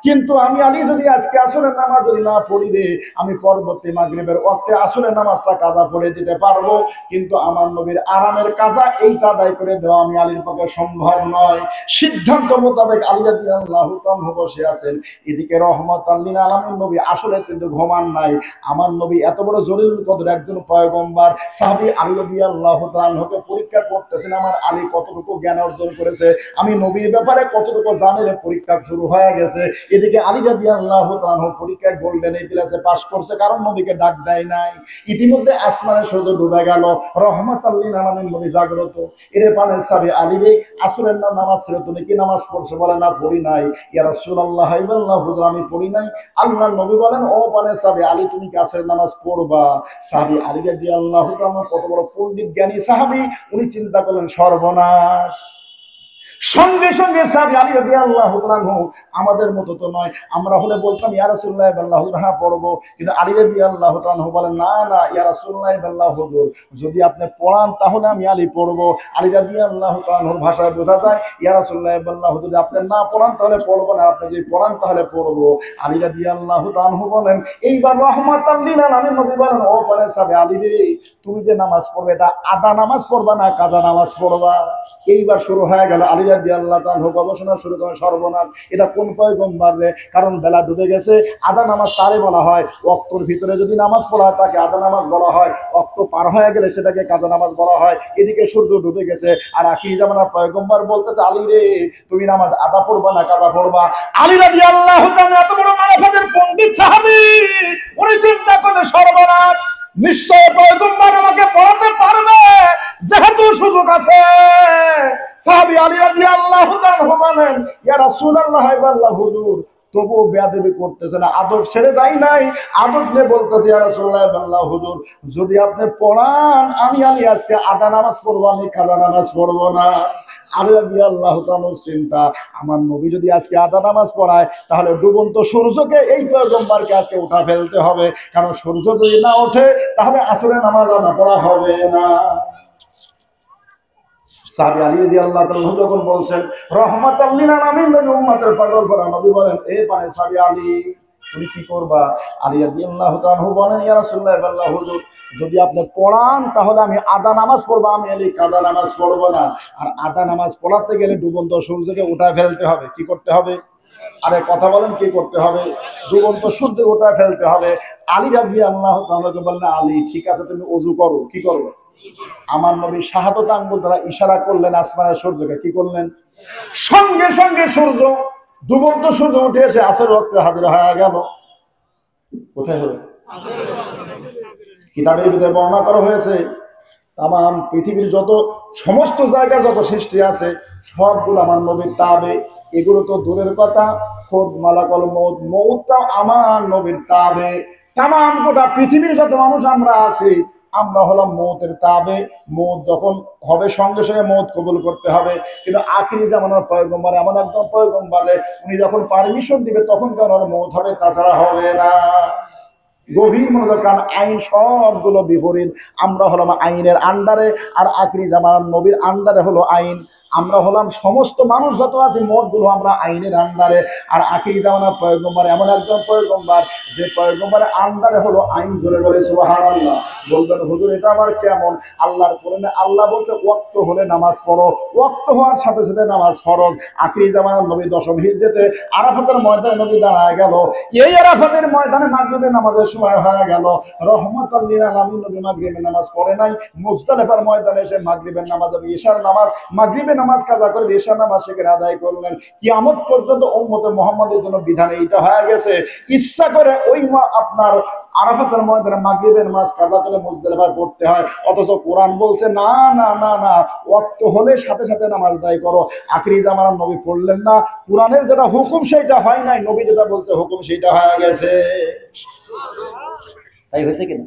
কিন্তু আমি আলী যদি আজকে আসরের নামাজ যদি না পড়ি রে, আমি পরবর্তী মাগরিবের ওয়াক্তে আসরের নামাজটা কাজা পড়ে দিতে পারবো, কিন্তু আমার নবীর আরামের কাজা এইটা আদায় করে দেওয়া আমি আলীর পক্ষে সম্ভব নয়। সিদ্ধান্ত মোতাবেক আলী রাদিয়াল্লাহু তাআলা বসে আছেন। এদিকে রহমাতাল লিল আলামিন নবী আসলে কিন্তু ঘুমান নাই। আমার নবী এত বড় জলিলুল কদর একজন পয়গম্বর, সাহাবী আলী রাদিয়াল্লাহু তাআলা পরীক্ষা করতেছেন আমার আলী কতটুকু জ্ঞান অর্জন করেছে, আমি নবীর ব্যাপারে কতটুকু জানেন, পরীক্ষা শুরু হয়ে গেছে। এদিকে আলী রাদিয়াল্লাহু তাআলা পরীক্ষায় গোল্ডেন এই ক্লাসে পাস করছে, কারণ নবীকে ডাক দেয় নাই। ইতিমধ্যে আসমানের সূর্য ডুবে গেল, রহমাতাল লিল আলামিন নবী জাগ্রত। এরে পানে সাহাবী আলী রে, আসরের নামাজ ছিল, তুমি কি নামাজ পড়ছো? বলে না পড়ি নাই। ইয়া রাসূলুল্লাহ হাইবাল্লাহ, হুজুর আমি পড়ি নাই। আল্লাহর নবী বলেন ও পানে সাহাবী আলী, তুমি কি আসরের নামাজ পড়বা? সাহাবী আলী রাদিয়াল্লাহু তাআলা কত বড় পণ্ডিত জ্ঞানী সাহাবী, উনি চিন্তা করলেন সর্বনাশ। সঙ্গে সঙ্গে সাহাবী আলী রাদিয়াল্লাহু তাআলা আমাদের মতো তো নয়, আমরা হলে বলতাম ইয়া রাসূলুল্লাহ বাল্লাহু হ্যাঁ পড়বো, কিন্তু আলী রাদিয়াল্লাহু তাআলা বলেন না না ইয়া রাসূলুল্লাহ বাল্লাহু হুজুর, যদি আপনি পড়ান তাহলে আমি আলী পড়বো। আলী রাদিয়াল্লাহু তাআলার ভাষায় বোঝা যায় ইয়া রাসূলুল্লাহ বাল্লাহু হুজুর, আপনি না পড়ান তাহলে পড়বো না, আপনি যদি পড়ান তাহলে পড়বো। আলী রাদিয়াল্লাহু তাআলা বলেন এইবার রহমাতাল লিল আলামিন নবী বলেন ও পরে সাহাবী আলী রে, তুমি যে নামাজ পড়বে এটা আদা নামাজ পড়বা না কাজা নামাজ পড়বা? এইবার শুরু হয়ে গেল আলী রাদিয়াল্লাহু তাআলা গবেষণা শুরু করেন, সর্বনাশ, এটা কোন পয়গম্বর রে? কারণ বেলা ডুবে গেছে। আদা নামাজ তারে বলা হয়, ওয়াক্তর ভিতরে যদি নামাজ পড়া হয় তাকে আদা নামাজ বলা হয়, ওয়াক্ত পার হয়ে গেলে সেটাকে কাজা নামাজ বলা হয়। এদিকে সূর্য ডুবে গেছে, আর আখির জামানার পয়গম্বর বলতেছে আলী রে, তুমি নামাজ আদা পড়বা না কাজা পড়বা? আলী রাদিয়াল্লাহু তাআলা এত বড় মারফতের পণ্ডিত সাহাবী, উনি চিন্তা করে সর্বনাশ, নিশ্চয় পয়গম্বর আমাকে পড়াতে পারবে, যেহেতু সুযোগ আছে। সাহাবী আলী রাদিয়াল্লাহু তাআলা বলেন ইয়া রাসূলুল্লাহ ওয়া হুজুর, তবুও বেয়াদবি করতেছে না, আদব ছেড়ে যাই নাই, আদব নিয়ে বলতেছে ইয়া রাসূলুল্লাহ ওয়া হুজুর, যদি আপনি পড়ান আমি আলী আজকে আদা নামাজ পড়বো, আমি কাজা নামাজ পড়বো না। আলী রাদিয়াল্লাহু তাআলার চিন্তা, আমার নবী যদি আজকে আদা নামাজ পড়ায় তাহলে ডুবন্ত সূর্যকে এই পয়গম্বরকে আজকে উঠা ফেলতে হবে, কারণ সূর্য যদি না ওঠে তাহলে আসরের নামাজ আদা পড়া হবে না। সাহাবী আলী রাদিয়াল্লাহু তাআলা যখন বলছেন রহমাতাল লিল আলামিন নবী উম্মতের পাগল করা নবী বলেন এ পানে সাহাবী আলী তুমি কি করবা? আলী রাদিয়াল্লাহু তাআলা বলেন ইয়া রাসূলুল্লাহ বাল্লাহু হুজুর, যদি আপনি পড়ান তাহলে আমি আদা নামাজ পড়বো, আমি আলী কাজা নামাজ পড়বো না। আর আদা নামাজ পড়াতে গেলে ডুবন্ত সূর্যকে উঠায় ফেলতে হবে, কি করতে হবে? আরে কথা বলেন, কি করতে হবে? ডুবন্ত সূর্য গোটা ফেলতে হবে। আলী রাদিয়াল্লাহু তাআলাকে বললেন, আলী ঠিক আছে, তুমি ওযু করো। কি করো? আমার নবী শাহাদাত আঙ্গুল দ্বারা ইশারা করলেন আসমানের সূর্যকে। কি করলেন? সঙ্গে সঙ্গে সূর্য, ডুবন্ত সূর্য উঠে এসে আসরের ওয়াক্তে হাজির হয়ে গেল। কোথায় হলো? কিতাবের ভিতরে বর্ণনা করা হয়েছে তাম পৃথিবীর যত সমস্ত জায়গার যত সৃষ্টি আছে সবগুলো আমার নবীর তাবে। এগুলো তো দূরের কথা, খোদ মালাকুল মউত, মউতটাও আমার নবীর তাবে। তাম গোটা পৃথিবীর যত মানুষ আমরা আছি, আমরা হলাম মউতের তাবে। মউত যখন হবে সঙ্গে সঙ্গে মউত কবুল করতে হবে। কিন্তু আখিরি জামানার পয়গম্বর এমন একজন পয়গম্বরে, উনি যখন পারমিশন দিবে তখন কেন মউত হবে, তাছাড়া হবে না। গভীর মনোযোগ, কারণ আইন সবগুলো বিপরীত। আমরা হলাম আইনের আন্ডারে, আর আখিরি জামানার নবীর আন্ডারে হলো আইন। আমরা হলাম সমস্ত মানুষ যত আছে মোটগুলো আমরা আইনের আন্ডারে, আর আখিরি জামানার পয়গম্বর এমন একজন পয়গম্বর যে পয়গম্বরের আন্ডারে হলো আইন। জোরে বলে সুবহানাল্লাহ। বলবেন হুজুর এটা আবার কেমন? আল্লাহর কোরআনে আল্লাহ বলছে ওয়াক্ত হলে নামাজ পড়ো, ওয়াক্ত হওয়ার সাথে সাথে নামাজ ফরজ। আখিরি জামানার নবী 10ম হিজরিতে আরাফাতের ময়দানে নবী দাঁড়ায় গেল। এই আরাফাতের ময়দানে মাগরিবের নামাজের সময় হয়ে গেল। রহমাতাল লিল আলামিন নবী মাগরিবের নামাজ পড়ে নাই। মুজদালিফার ময়দানে এসে মাগরিবের নামাজ, ঈশার নামাজ, মাগরিবের নামাজ কাজা করে ঈশার নামাজ সেখানে আদায় করলেন। কিয়ামত পর্যন্ত উম্মতে মুহাম্মাদের জন্য বিধান এইটা হয়ে গেছে, ইচ্ছা করে ওই আপনার আরাফাতের ময়দানে মাগরিবের নামাজ কাজা করে মুজদালিফায় পড়তে হয়। অথচ কোরআন বলছে না না না না, ওয়াক্ত হলে সাথে সাথে নামাজ আদায় করো। আখিরি জামানার নবী পড়লেন না, কোরআনের যেটা হুকুম সেটা হয় নাই, নবী যেটা বলছে হুকুম সেটা হয়ে গেছে। তাই হয়েছে কিনা?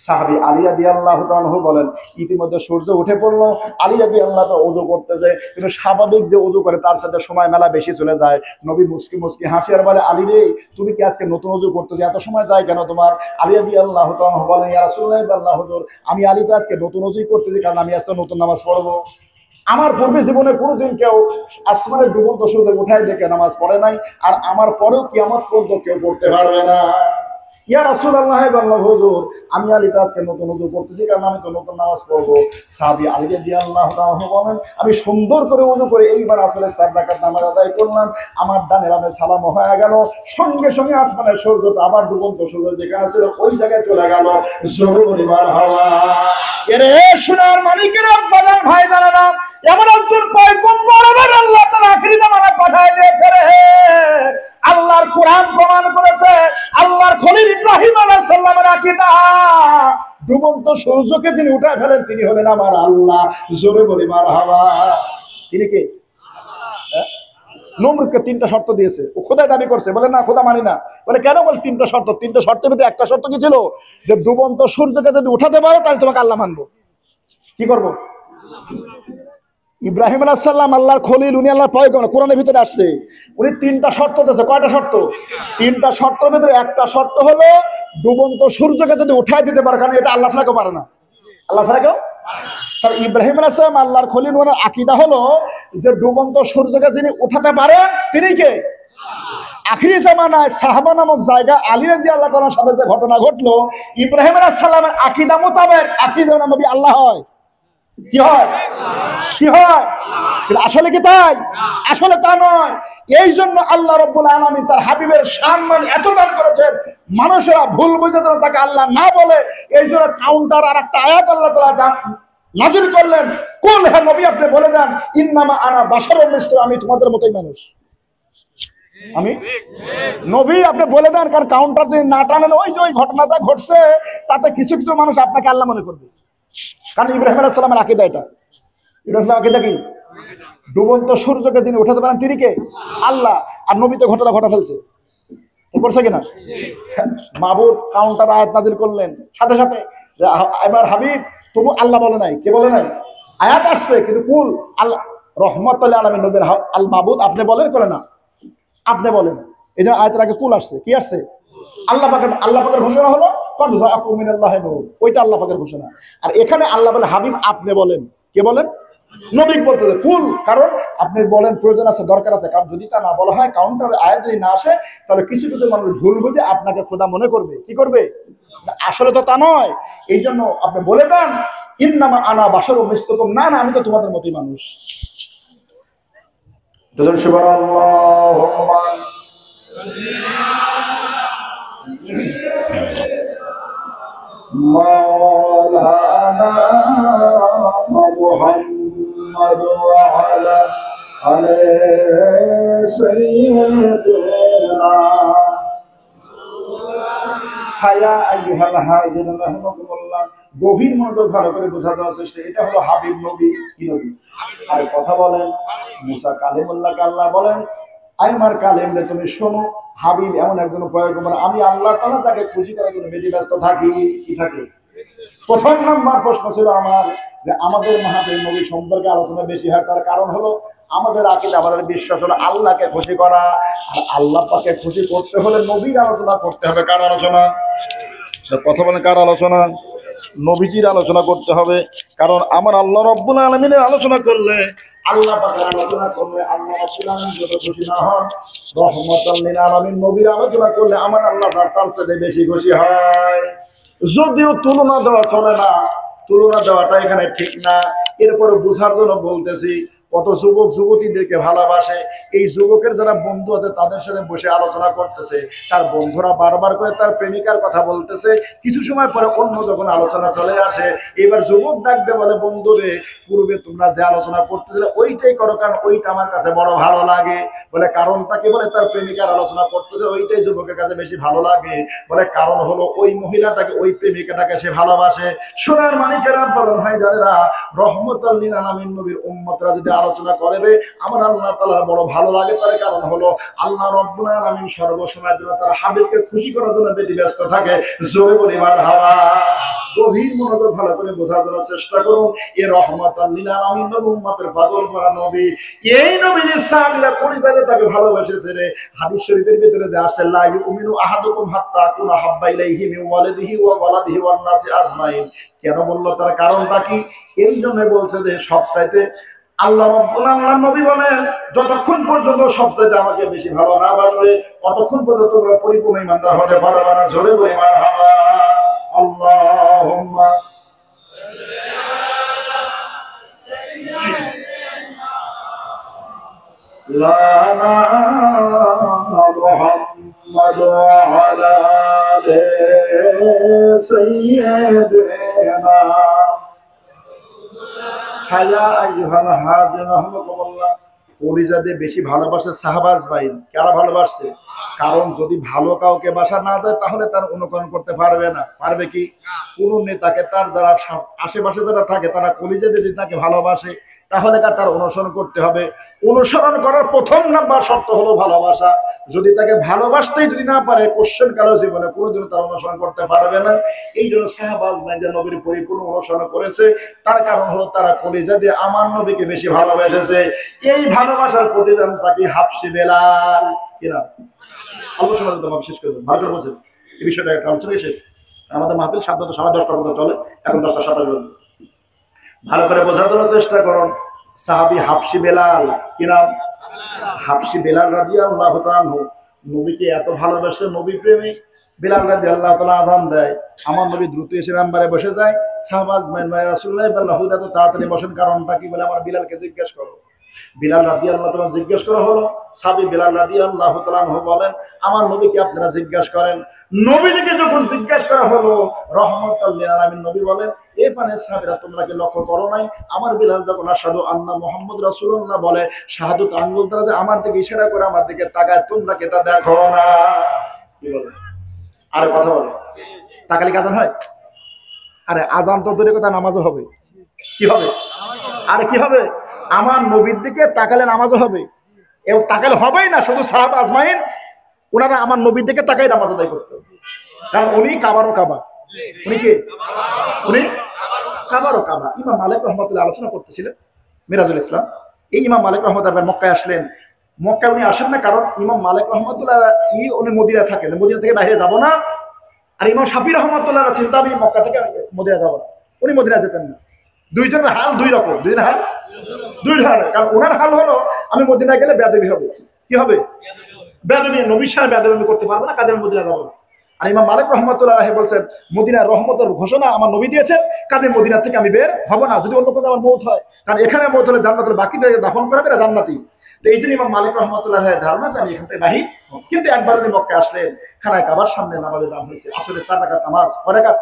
সাহাবী আলী রাদিয়াল্লাহু তাআলা বলেন, ইতিমধ্যে সূর্য উঠে পড়লো। আলী রাদিয়াল্লাহু তাআলা ওযু করতে যায়, কিন্তু স্বাভাবিক যে ওযু করে তার সাথে সময় মেলা বেশি চলে যায়। নবী মুস্কি মুস্কি হাসি আর বলে, আলী রে, তুমি কি আজকে নতুন ওযু করতেছো, এত সময় যায় কেন তোমার? আলী রাদিয়াল্লাহু তাআলা বলেন, ইয়া রাসূলুল্লাহ আল্লাহ হুজুর, আমি আলী তো আজকে নতুন ওযুই করতেছি, কারণ আমি আজকে নতুন নামাজ পড়বো। আমার পূর্বে জীবনে কোনোদিন কেউ আসমানের ডুবন্ত সূর্য উঠায় দেখে নামাজ পড়ে নাই, আর আমার পরেও কিয়ামত পর্যন্ত কেউ পড়তে পারবে না। ইয়া রাসূলুল্লাহ আল্লাহ হুজুর, আমি আলী তো আজকে নতুন ওযু করতেছি, কারণ আমি তো নতুন নামাজ পড়বো। সাহাবী আলী রাদিয়াল্লাহু তাআলা বলেন, আমি সুন্দর করে ওযু করে এইবার আসলে 4 রাকাত নামাজ আদায় করলাম। আমার ডানে বামে সালাম হয়ে গেল। সঙ্গে সঙ্গে আসমানের সূর্যটা আবার ডুবন্ত সূর্য যেখানে ছিল ওই জায়গায় চলে গেল। জোরে বলি মারহাবা। এরে সোনার মালিকের আব্বাজান ভাই দাঁড়ানা, এমন একজন পয়গম্বর আমার আল্লাহ তাআলা আখিরি জামানায় পাঠিয়ে দিয়েছে রে। আল্লাহর কোরআন প্রমাণ করেছে, আল্লাহর খলিল ইব্রাহিম আলাইহিস সালামের আকীদা, ডুবন্ত সূর্যকে যিনি উঠায় ফেলেন তিনি হলেন আমার আল্লাহ। জোরে বলি মারহাবা। তিনি কে? নমরুদকে 3টা শর্ত দিয়েছে, ও খোদা দাবি করছে, বলে না খোদা মানি না। বলে কেন? বল 3টা শর্ত। 3টা শর্তের মধ্যে একটা শর্ত কি ছিল? যে ডুবন্ত সূর্যকে যদি উঠাতে পারো তাহলে তোমাকে আল্লাহ মানবো। কি করবো? ইব্রাহিম আলাইহিস সালাম আল্লাহর খলিল, উনি আল্লাহর পয়গম্বর, কোরআনের ভিতরে আসছে। উনি 3টা শর্ত দিয়েছে। কয়টা শর্ত? 3টা শর্তের ভিতরে একটা শর্ত হলো ডুবন্ত সূর্যকে যদি উঠায় দিতে পারে, কারণ এটা আল্লাহ ছাড়া কেউ পারে না। আল্লাহ ছাড়া কেউ। তার ইব্রাহিম আলাইহিস সালাম আল্লাহর খলিল, ওনার আকীদা হলো যে ডুবন্ত সূর্যকে যিনি উঠাতে পারেন তিনি কে? আখিরি জামানায় সাহাবা নামক জায়গা আলী রাদিয়াল্লাহু তাআলার সাথে যে ঘটনা ঘটলো, ইব্রাহিম আলাইহিস সালামের আকীদা মোতাবেক আখিরি জামানার নবী আল্লাহ হয়। কি হয়? কি হয়? আসলে কি তাই? আসলে তা নয়। এই জন্য আল্লাহ রাব্বুল আলামিন তার হাবিবের সম্মান এত দান করেছেন, মানুষেরা ভুল বুঝে যেন তাকে আল্লাহ না বলে, এই জন্য কাউন্টার আর একটা আয়াত আল্লাহ তাআলা নাযিল করলেন, কুল হে নবী আপনি বলে দেন, ইন্নামা আনা বাশারুম মিসলুকুম, আমি তোমাদের মতোই মানুষ। আমি নবী, আপনি বলে দেন, কারণ কাউন্টার যদি না টানেন, ওই যে ওই ঘটনা যা ঘটছে তাতে কিছু কিছু মানুষ আপনাকে আল্লাহ মনে করবে। কারণ ইব্রাহিম আলাইহিস সালামের আকীদা এটা। ইব্রাহিমের আকীদা কি? ডুবন্ত সূর্যকে যিনি উঠাতে পারেন তিনি কে? আল্লাহ। আর নবী তো ঘটনা ঘটা ফেলছে, করছে কিনা? মাবুদ কাউন্টার আয়াত নাযিল করলেন সাথে সাথে, এবার হাবিব তবু আল্লাহ বলে নাই। কে বলে নাই? আয়াত আসছে, কিন্তু কুল আল্লাহ রহমাতুল আলামিন নবীর আল মাবুদ আপনি বলেন, করে না আপনি বলেন। এই জন্য আয়াতের আগে কুল আসছে। কি আসছে? আল্লাহ পাকের ঘোষণা হলো কদ জাআকুম মিনাল্লাহি নূর, ওইটা আল্লাহ পাকের ঘোষণা। আর এখানে আল্লাহ বলে হাবিব আপনি বলেন। কে বলেন? নবী বলতেছে কুল, কারণ আপনি বলেন প্রয়োজন আছে, দরকার আছে। কারণ যদি তা না বলা হয়, কাউন্টার আয়াত যদি না আসে, তাহলে কিছু কিছু মানুষ ভুল বুঝে আপনাকে খোদা মনে করবে। কি করবে? আসলে তো তা নয়। এই জন্য আপনি বলে দেন, ইন্নামা আনা বাশারুম মিসলুকুম, না না আমি তো তোমাদের মতোই মানুষ। সুবহানাল্লাহ। মাওলানা মুহাম্মদ ওয়া আলা আলি সাইয়্যিদিনা হায়া আইয়ুহাল হাজিরুন রাহমাকুমুল্লাহ। গভীর মনোযোগ ভালো করে বোঝার জন্য চেষ্টা। এটা হলো হাবিব নবী। কি নবী? আর কথা বলেন, মুসা কালিমুল্লাহকে আল্লাহ বলেন, আমার কালিম রে তুমি শোনো, হাবিব এমন একজন পয়গম্বর, আমি আল্লাহ তাআলা তাকে খুশি করার জন্য ব্যতিব্যস্ত থাকি। কি থাকে? প্রথম নাম্বার প্রশ্ন ছিল আমার যে আমাদের মাহফিল নবী সম্পর্কে আলোচনা বেশি হয়, তার কারণ হলো আমাদের আকীদা, আমাদের বিশ্বাস হলো আল্লাহকে খুশি করা। আর আল্লাহ পাকে খুশি করতে হলে নবীর আলোচনা করতে হবে। কার আলোচনা? কথা বলেন, কার আলোচনা? নবীজির আলোচনা করতে হবে। কারণ আমার আল্লাহ রাব্বুল আলামিনের আলোচনা করলে, আল্লাহ পাকের আলোচনা করলে আল্লাহ রাব্বুল আলামিন যত খুশি না হন, রহমাতাল লিল আলামিন নবীর আলোচনা করলে আমার আল্লাহ তার চেয়ে বেশি খুশি হয়। যদিও তুলনা দেওয়া চলে না, তুলনা দেওয়াটা এখানে ঠিক না। এরপরে বোঝার জন্য বলতেছি, কত যুবক যুবতীদেরকে ভালোবাসে, এই যুবকের যারা বন্ধু আছে তাদের সাথে বসে আলোচনা করতেছে, তার বন্ধুরা বারবার করে তার প্রেমিকার কথা বলতেছে। কিছু সময় পরে অন্য যখন আলোচনা চলে আসে, এবার যুবক ডাকতে বলে, বন্ধুরে পূর্বে তোমরা যে আলোচনা করতেছিলে ওইটাই করো, কারণ ওইটা আমার কাছে বড় ভালো লাগে। বলে কারণটা কি? বলে তার প্রেমিকার আলোচনা করতেছে, ওইটাই যুবকের কাছে বেশি ভালো লাগে। বলে কারণ হলো ওই মহিলাটাকে, ওই প্রেমিকাটাকে সে ভালোবাসে। সোনার মানিকেরা, বলেন ভাই জানেরা, রহমতুল লিল আলামিন নবীর উম্মতরা যদি আলোচনা করে রে, আমার আল্লাহ তাআলা বড় ভালো লাগে। তার কারণ হলো আল্লাহ রাব্বুল আলামিন সর্বসময়ের জন্য তার হাবিবকে খুশি করার জন্য ব্যতিব্যস্ত থাকে। জোরে বলি মারহাবা। গভীর মনোযোগ ভালো করে বোঝার জন্য চেষ্টা করুন। এ রহমাতুল লিল আলামিন নবী, উম্মতের পাগল করা নবী। এই নবী যে সাহাবীরা পরিচয়ে তাকে ভালোবেসেছে রে। হাদিস শরীফের ভিতরে যে আসে, লা ইউমিনু আহাদুকুম হাত্তা আকুনা হাব্বা ইলাইহি মিন ওয়ালিদিহি ওয়া ওয়ালাদিহি ওয়ান নাসি আজমাইন। কেন বলল? তার কারণটা কি? এই জন্য বলছে যে সবচাইতে আল্লাহ রাব্বুল আলামিন নবী বলেন, যতক্ষণ পর্যন্ত সবচাইতে আমাকে বেশি ভালো না বাসবে, ততক্ষণ পর্যন্ত তোমরা পরিপূর্ণ ঈমানদার হতে পারবে না। জোরে বলি মারহাবা। আল্লাহুম্মা লানা মুহাম্মাদ ওয়া আলা আলি সাইয়্যিদিনা হায়া আইয়ুহাল হাজিরুন রাহমাকুমুল্লাহ। পরিজাদে বেশি ভালোবাসে সাহাবাজ বাইন। কারা ভালোবাসছে? কারণ যদি ভালো কাউকে বাসা না যায় তাহলে তার অনুকরণ করতে পারবে না। পারবে কি? কোন নেতাকে তার যারা আশেপাশে যারা থাকে তারা কলিজাদে যদি তাকে ভালোবাসে তাহলে তার অনুসরণ করতে হবে। অনুসরণ করার প্রথম নাম্বার শর্ত হলো ভালোবাসা। যদি তাকে ভালোবাসতেই যদি না পারে, কোশ্চেন কালো জীবনে কোনোদিনও তার অনুসরণ করতে পারবে না। এই জন্য সাহাবাজ বাইন নবীর পরিপূর্ণ অনুসরণ করেছে। তার কারণ হলো তারা কলিজা দিয়ে আমার নবীকে বেশি ভালোবেসেছে। এই ভালোবাসার প্রতিদান তাকে হাফসি বেলাল। কিনা অল্প সময় শেষ করে দেবো, ভালো করে বলছেন এই বিষয়টা একটা আলোচনা শেষ। আমাদের মাহফিল 10:30 পর্যন্ত চলে, এখন 10:27 পর্যন্ত। ভালো করে বোঝার জন্য চেষ্টা করুন। সাহাবী হাফসি বেলাল। কি নাম? হাফসি বেলাল রাদিয়াল্লাহু তাআলা আনহু নবীকে এত ভালোবাসে, নবী প্রেমী। বেলাল রাদিয়াল্লাহু তাআলা আযান দেয়, আমার নবী দ্রুত এসে মেম্বারে বসে যায়। সাহাবাজ মানে রাসূলুল্লাহ বলল, হুজুর এত তাড়াতাড়ি বসেন, কারণটা কি? বলে আমার বিলালকে জিজ্ঞেস করো। বিলাল রাদিয়াল্লাহু তাআলা জিজ্ঞেস করা হলো। সাহাবী বিলাল রাদিয়াল্লাহু তাআলা আনহু বলেন, আমার নবীকে আপনারা জিজ্ঞেস করেন। নবীকে যখন জিজ্ঞেস করা হলো, রহমাতুল লিল আলামিন নবী বলেন, এই পানে সাহাবীরা তোমরা কি লক্ষ্য করো নাই? আমার বিলাল যখন আশহাদু আন্না মুহাম্মদ রাসূলুল্লাহ বলে, শাহাদাত আঙ্গুল দ্বারা যে আমার দিকে ইশারা করে আমার দিকে তাকায়, তোমরা কি তা দেখো না? কি বলে? আরে কথা বলো, তাকালে আজান হয়? আরে আজান তো দূরের কথা, নামাজও হবে। কি হবে? আরে কি হবে? আমার নবীর দিকে তাকালে নামাজও হবে। এবং তাকালে হবেই না, শুধু সাহাবা আজমাইন ওনারা আমার নবীর দিকে তাকাই নামাজ আদায় করতে হবে। কারণ উনি কাবারও কাবা। উনি কি? উনি কাবারও কাবা। ইমাম মালিক রহমতুল্লাহ আলোচনা করতেছিলেন, মিরাজুল ইসলাম। এই ইমাম মালিক রহমতুল্লাহ মক্কায় আসলেন। মক্কায় উনি আসেন না, কারণ ইমাম মালিক রহমতুল্লাহ উনি মদিনায় থাকেন, মদিনা থেকে বাইরে যাব না। আর ইমাম শাফি রহমতুল্লাহ চিন্তা, আমি মক্কা থেকে মদিনা যাব না, উনি মদিনা যেতেন না। দুইজনের হাল দুই রকম, দুইজনের হাল দুই ধরনের। কারণ ওনার হাল হলো, আমি মদিনা গেলে বেয়াদবি হবে। কি হবে? বেয়াদবি, নবীর সাথে বেয়াদবি আমি করতে পারবো না, কাজে আমি মদিনা যাবো না। আর ইমাম মালিক রহমতুল্লাহ আলাইহি বলছেন মদিনার রহমতের ঘোষণা আমার নবী দিয়েছেন, কাজে মদিনা থেকে আমি বের হব না যদি অন্য কোথাও আমার মৌত হয়, কারণ এখানে মৌত হলে জান্নাতের বাকিতে দাফন করাবে না জান্নাতি। তো এই জন্য ইমাম মালিক রহমতুল্লাহ ধারণা যে আমি এখান থেকে বাহির। কিন্তু একবার উনি মক্কায় আসলেন, খানায় কাবার সামনে নামাজের দাম হয়েছে, আসলে 4 রাকাত নামাজ, 4 রাকাত,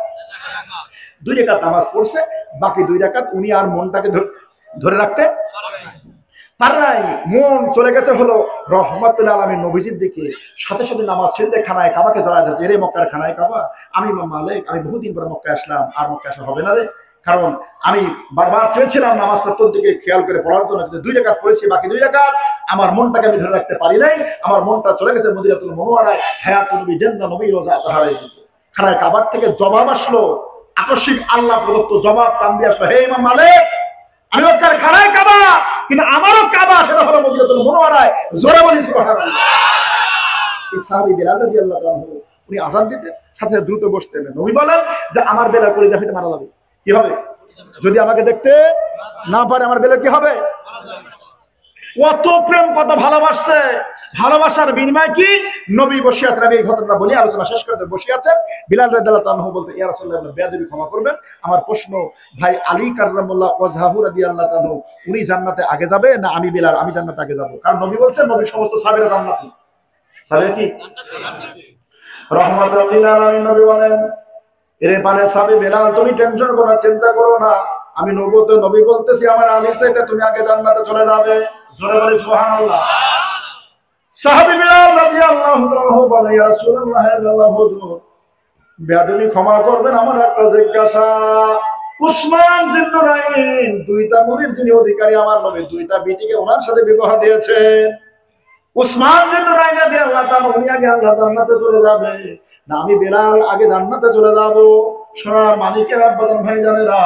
2 রাকাত নামাজ পড়ছে, বাকি 2 রাকাত উনি আর মনটাকে ধরে রাখতে পারে নাই, মন চলে গেছে হলো রহমতুল্লাহ আলামিন নবীজির দিকে। সাথে সাথে নামাজ ছেড়ে খানায় কাবাকে জড়ায় ধরছে, এরে মক্কার খানায় কাবা, আমি ইমাম মালিক, আমি বহুদিন পরে মক্কায় আসলাম, আর মক্কায় আসা হবে না রে, কারণ আমি বারবার চেয়েছিলাম নামাজটা তোর দিকে খেয়াল করে পড়ার জন্য, কিন্তু 2 রাকাত পড়েছি, বাকি 2 রাকাত আমার মনটাকে আমি ধরে রাখতে পারি নাই, আমার মনটা চলে গেছে মদিনাতুল মুনাওয়ারায়, হায়াতুন নবী জান্নাহ নবী রোজা তাহারে। খানায় কাবার থেকে জবাব আসলো, আকস্মিক আল্লাহ প্রদত্ত জবাব কান্দি আসলো, হে ইমাম মালিক, আমি মক্কার খানায় কাবা, কিন্তু আমারও কাবা সেটা হলো মদিনাতুল মুনাওয়ারায়, জোরে বলি সুবহানাল্লাহ। এই সাহাবী বিলাল রাদিয়াল্লাহু আনহু উনি আযান দিতেন, সাথে দ্রুত বসতেন। নবী বলেন যে আমার বেলাল কলিজা ফেটে মারা যাবে, কি হবে যদি আমাকে দেখতে না পারে, আমার বেলাল কি হবে? কত প্রেম, কত ভালোবাসছে, ভালোবাসার বিনিময় কি? নবী বসে আছেন, আমি এই ঘটনাটা বলি, আলোচনা শেষ করতে বসে আছেন। বিলাল রাদিয়াল্লাহু আনহু বলতে, ইয়া রাসূলুল্লাহ, আপনি বেয়াদবি ক্ষমা করবেন, আমার প্রশ্ন, ভাই আলী কাররামাল্লাহু ওয়াজহাহু রাদিয়াল্লাহু আনহু উনি জান্নাতে আগে যাবে না আমি বিলাল, আমি জান্নাতে আগে যাব? কারণ নবী বলছেন নবীর সমস্ত সাহাবীরা জান্নাতি। সাহাবীরা কি রহমাতুল লিল আলামিন? নবী বলেন, এরে পানে সাহাবী বিলাল, তুমি টেনশন করো না, চিন্তা করো না, আমি নবী বলতেছি আমার আলীর চাইতে তুমি আগে জান্নাতে চলে যাবে। জোরে বলি সুবহানাল্লাহ। সাহাবী বিলাল রাদিয়াল্লাহু তাআলা বলেন, ইয়া রাসূলুল্লাহ, আল্লাহ হুজুর বেয়াদবি ক্ষমা করবেন, আমার একটা জিজ্ঞাসা, উসমান জিন্নুরাইন 2টা নূরের যিনি অধিকারী আমার নবী, 2টা বিটিকে ওনার সাথে বিবাহ দিয়েছেন, উসমান জিন্নুরাইন রাদিয়াল্লাহু তাআলা উনি আগে আল্লাহর জান্নাতে চলে যাবে না আমি বিলাল আগে জান্নাতে চলে যাব? সোনার মানিকের আব্বাজান ভাইজানেরা,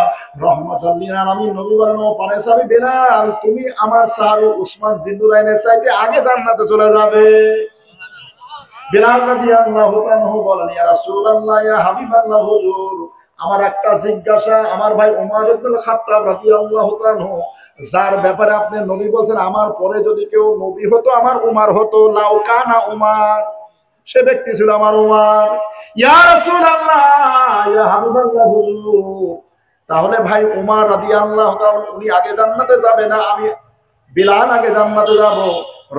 রহমাতুল লিল আলামিন নবী বলেন, ও পানে সাহাবী বিলাল, তুমি আমার সাহাবী উসমান জিন্নুরাইনের চাইতে আগে জান্নাতে চলে যাবে। বিলাল রাদিয়াল্লাহু তাআলা বলেন, ইয়া রাসূলুল্লাহ, ইয়া হাবিবাল্লাহ, হুজুর আমার একটা জিজ্ঞাসা, আমার ভাই ওমর ইবনে খাত্তাব রাদিয়াল্লাহু তাআলা যার ব্যাপারে আপনি নবী বলছেন আমার পরে যদি কেউ নবী হতো আমার উমর হতো, লাউ কানা উমর, সে ব্যক্তি ছিল আমার উমর। ইয়া রাসূলুল্লাহ, ইয়া হাবিবাল্লাহ, হুজুর তাহলে ভাই উমর রাদিয়াল্লাহু তাআলা উনি আগে জান্নাতে যাবে না আমি বিলাল আগে জান্নাতে যাব?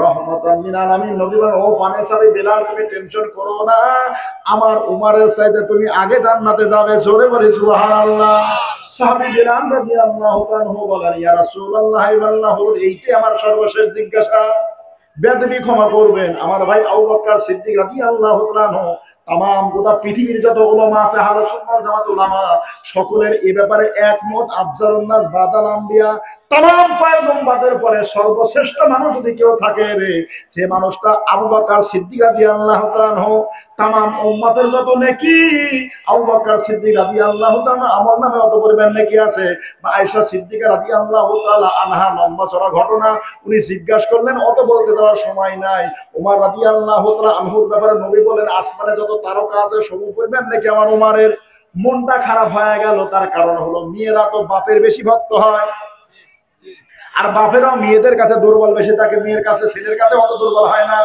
রহমাতুল লিল আলামিন নবী বলেন, ও পানে সাহাবী বিলাল, তুমি টেনশন করো না, আমার উমরের চাইতে তুমি আগে জান্নাতে যাবে। জোরে বলি সুবহানাল্লাহ। সাহাবী বিলাল রাদিয়াল্লাহু তাআলা বলেন, ইয়া রাসূলুল্লাহ, এইটাই আমার সর্বশেষ জিজ্ঞাসা, বেয়াদবি ক্ষমা করবেন, আমার ভাই আবু বকর সিদ্দিক রাদিয়াল্লাহু তাআলা তামাম গোটা পৃথিবীর যত উলামা আছে, আহলে সুন্নাত জামাত উলামা, সকলের এই ব্যাপারে একমত, আফজালুন নাস বাদাল আম্বিয়া, তামাম পয়গম্বরদের পরে সর্বশ্রেষ্ঠ মানুষ যদি কেউ থাকে রে, যে মানুষটা আবু বকর সিদ্দিক রাদিয়াল্লাহু তাআলা। তামাম উম্মতের যত নেকি আবু বকর সিদ্দিক রাদিয়াল্লাহু তাআলা আমল নামে অত পরিমাণ নেকি আছে। আয়েশা সিদ্দিকা রাদিয়াল্লাহু তাআলা আনহা, লম্বা চড়া ঘটনা, উনি জিজ্ঞাসা করলেন, অত বলতে যাওয়ার সময় নাই। ওমর রাদিয়াল্লাহু তাআলা আনহুর ব্যাপারে নবী বলেন, আসমানে যত তারকা আছে সব পরিমাণ নাকি আমার ওমরের। মনটা খারাপ হয়ে গেল, তার কারণ হলো মেয়েরা তো বাপের বেশি ভক্ত হয়, আর বাপেরাও মেয়েদের কাছে দুর্বল বেশি থাকে, মেয়ের কাছে ছেলের কাছে অত দুর্বল হয় না।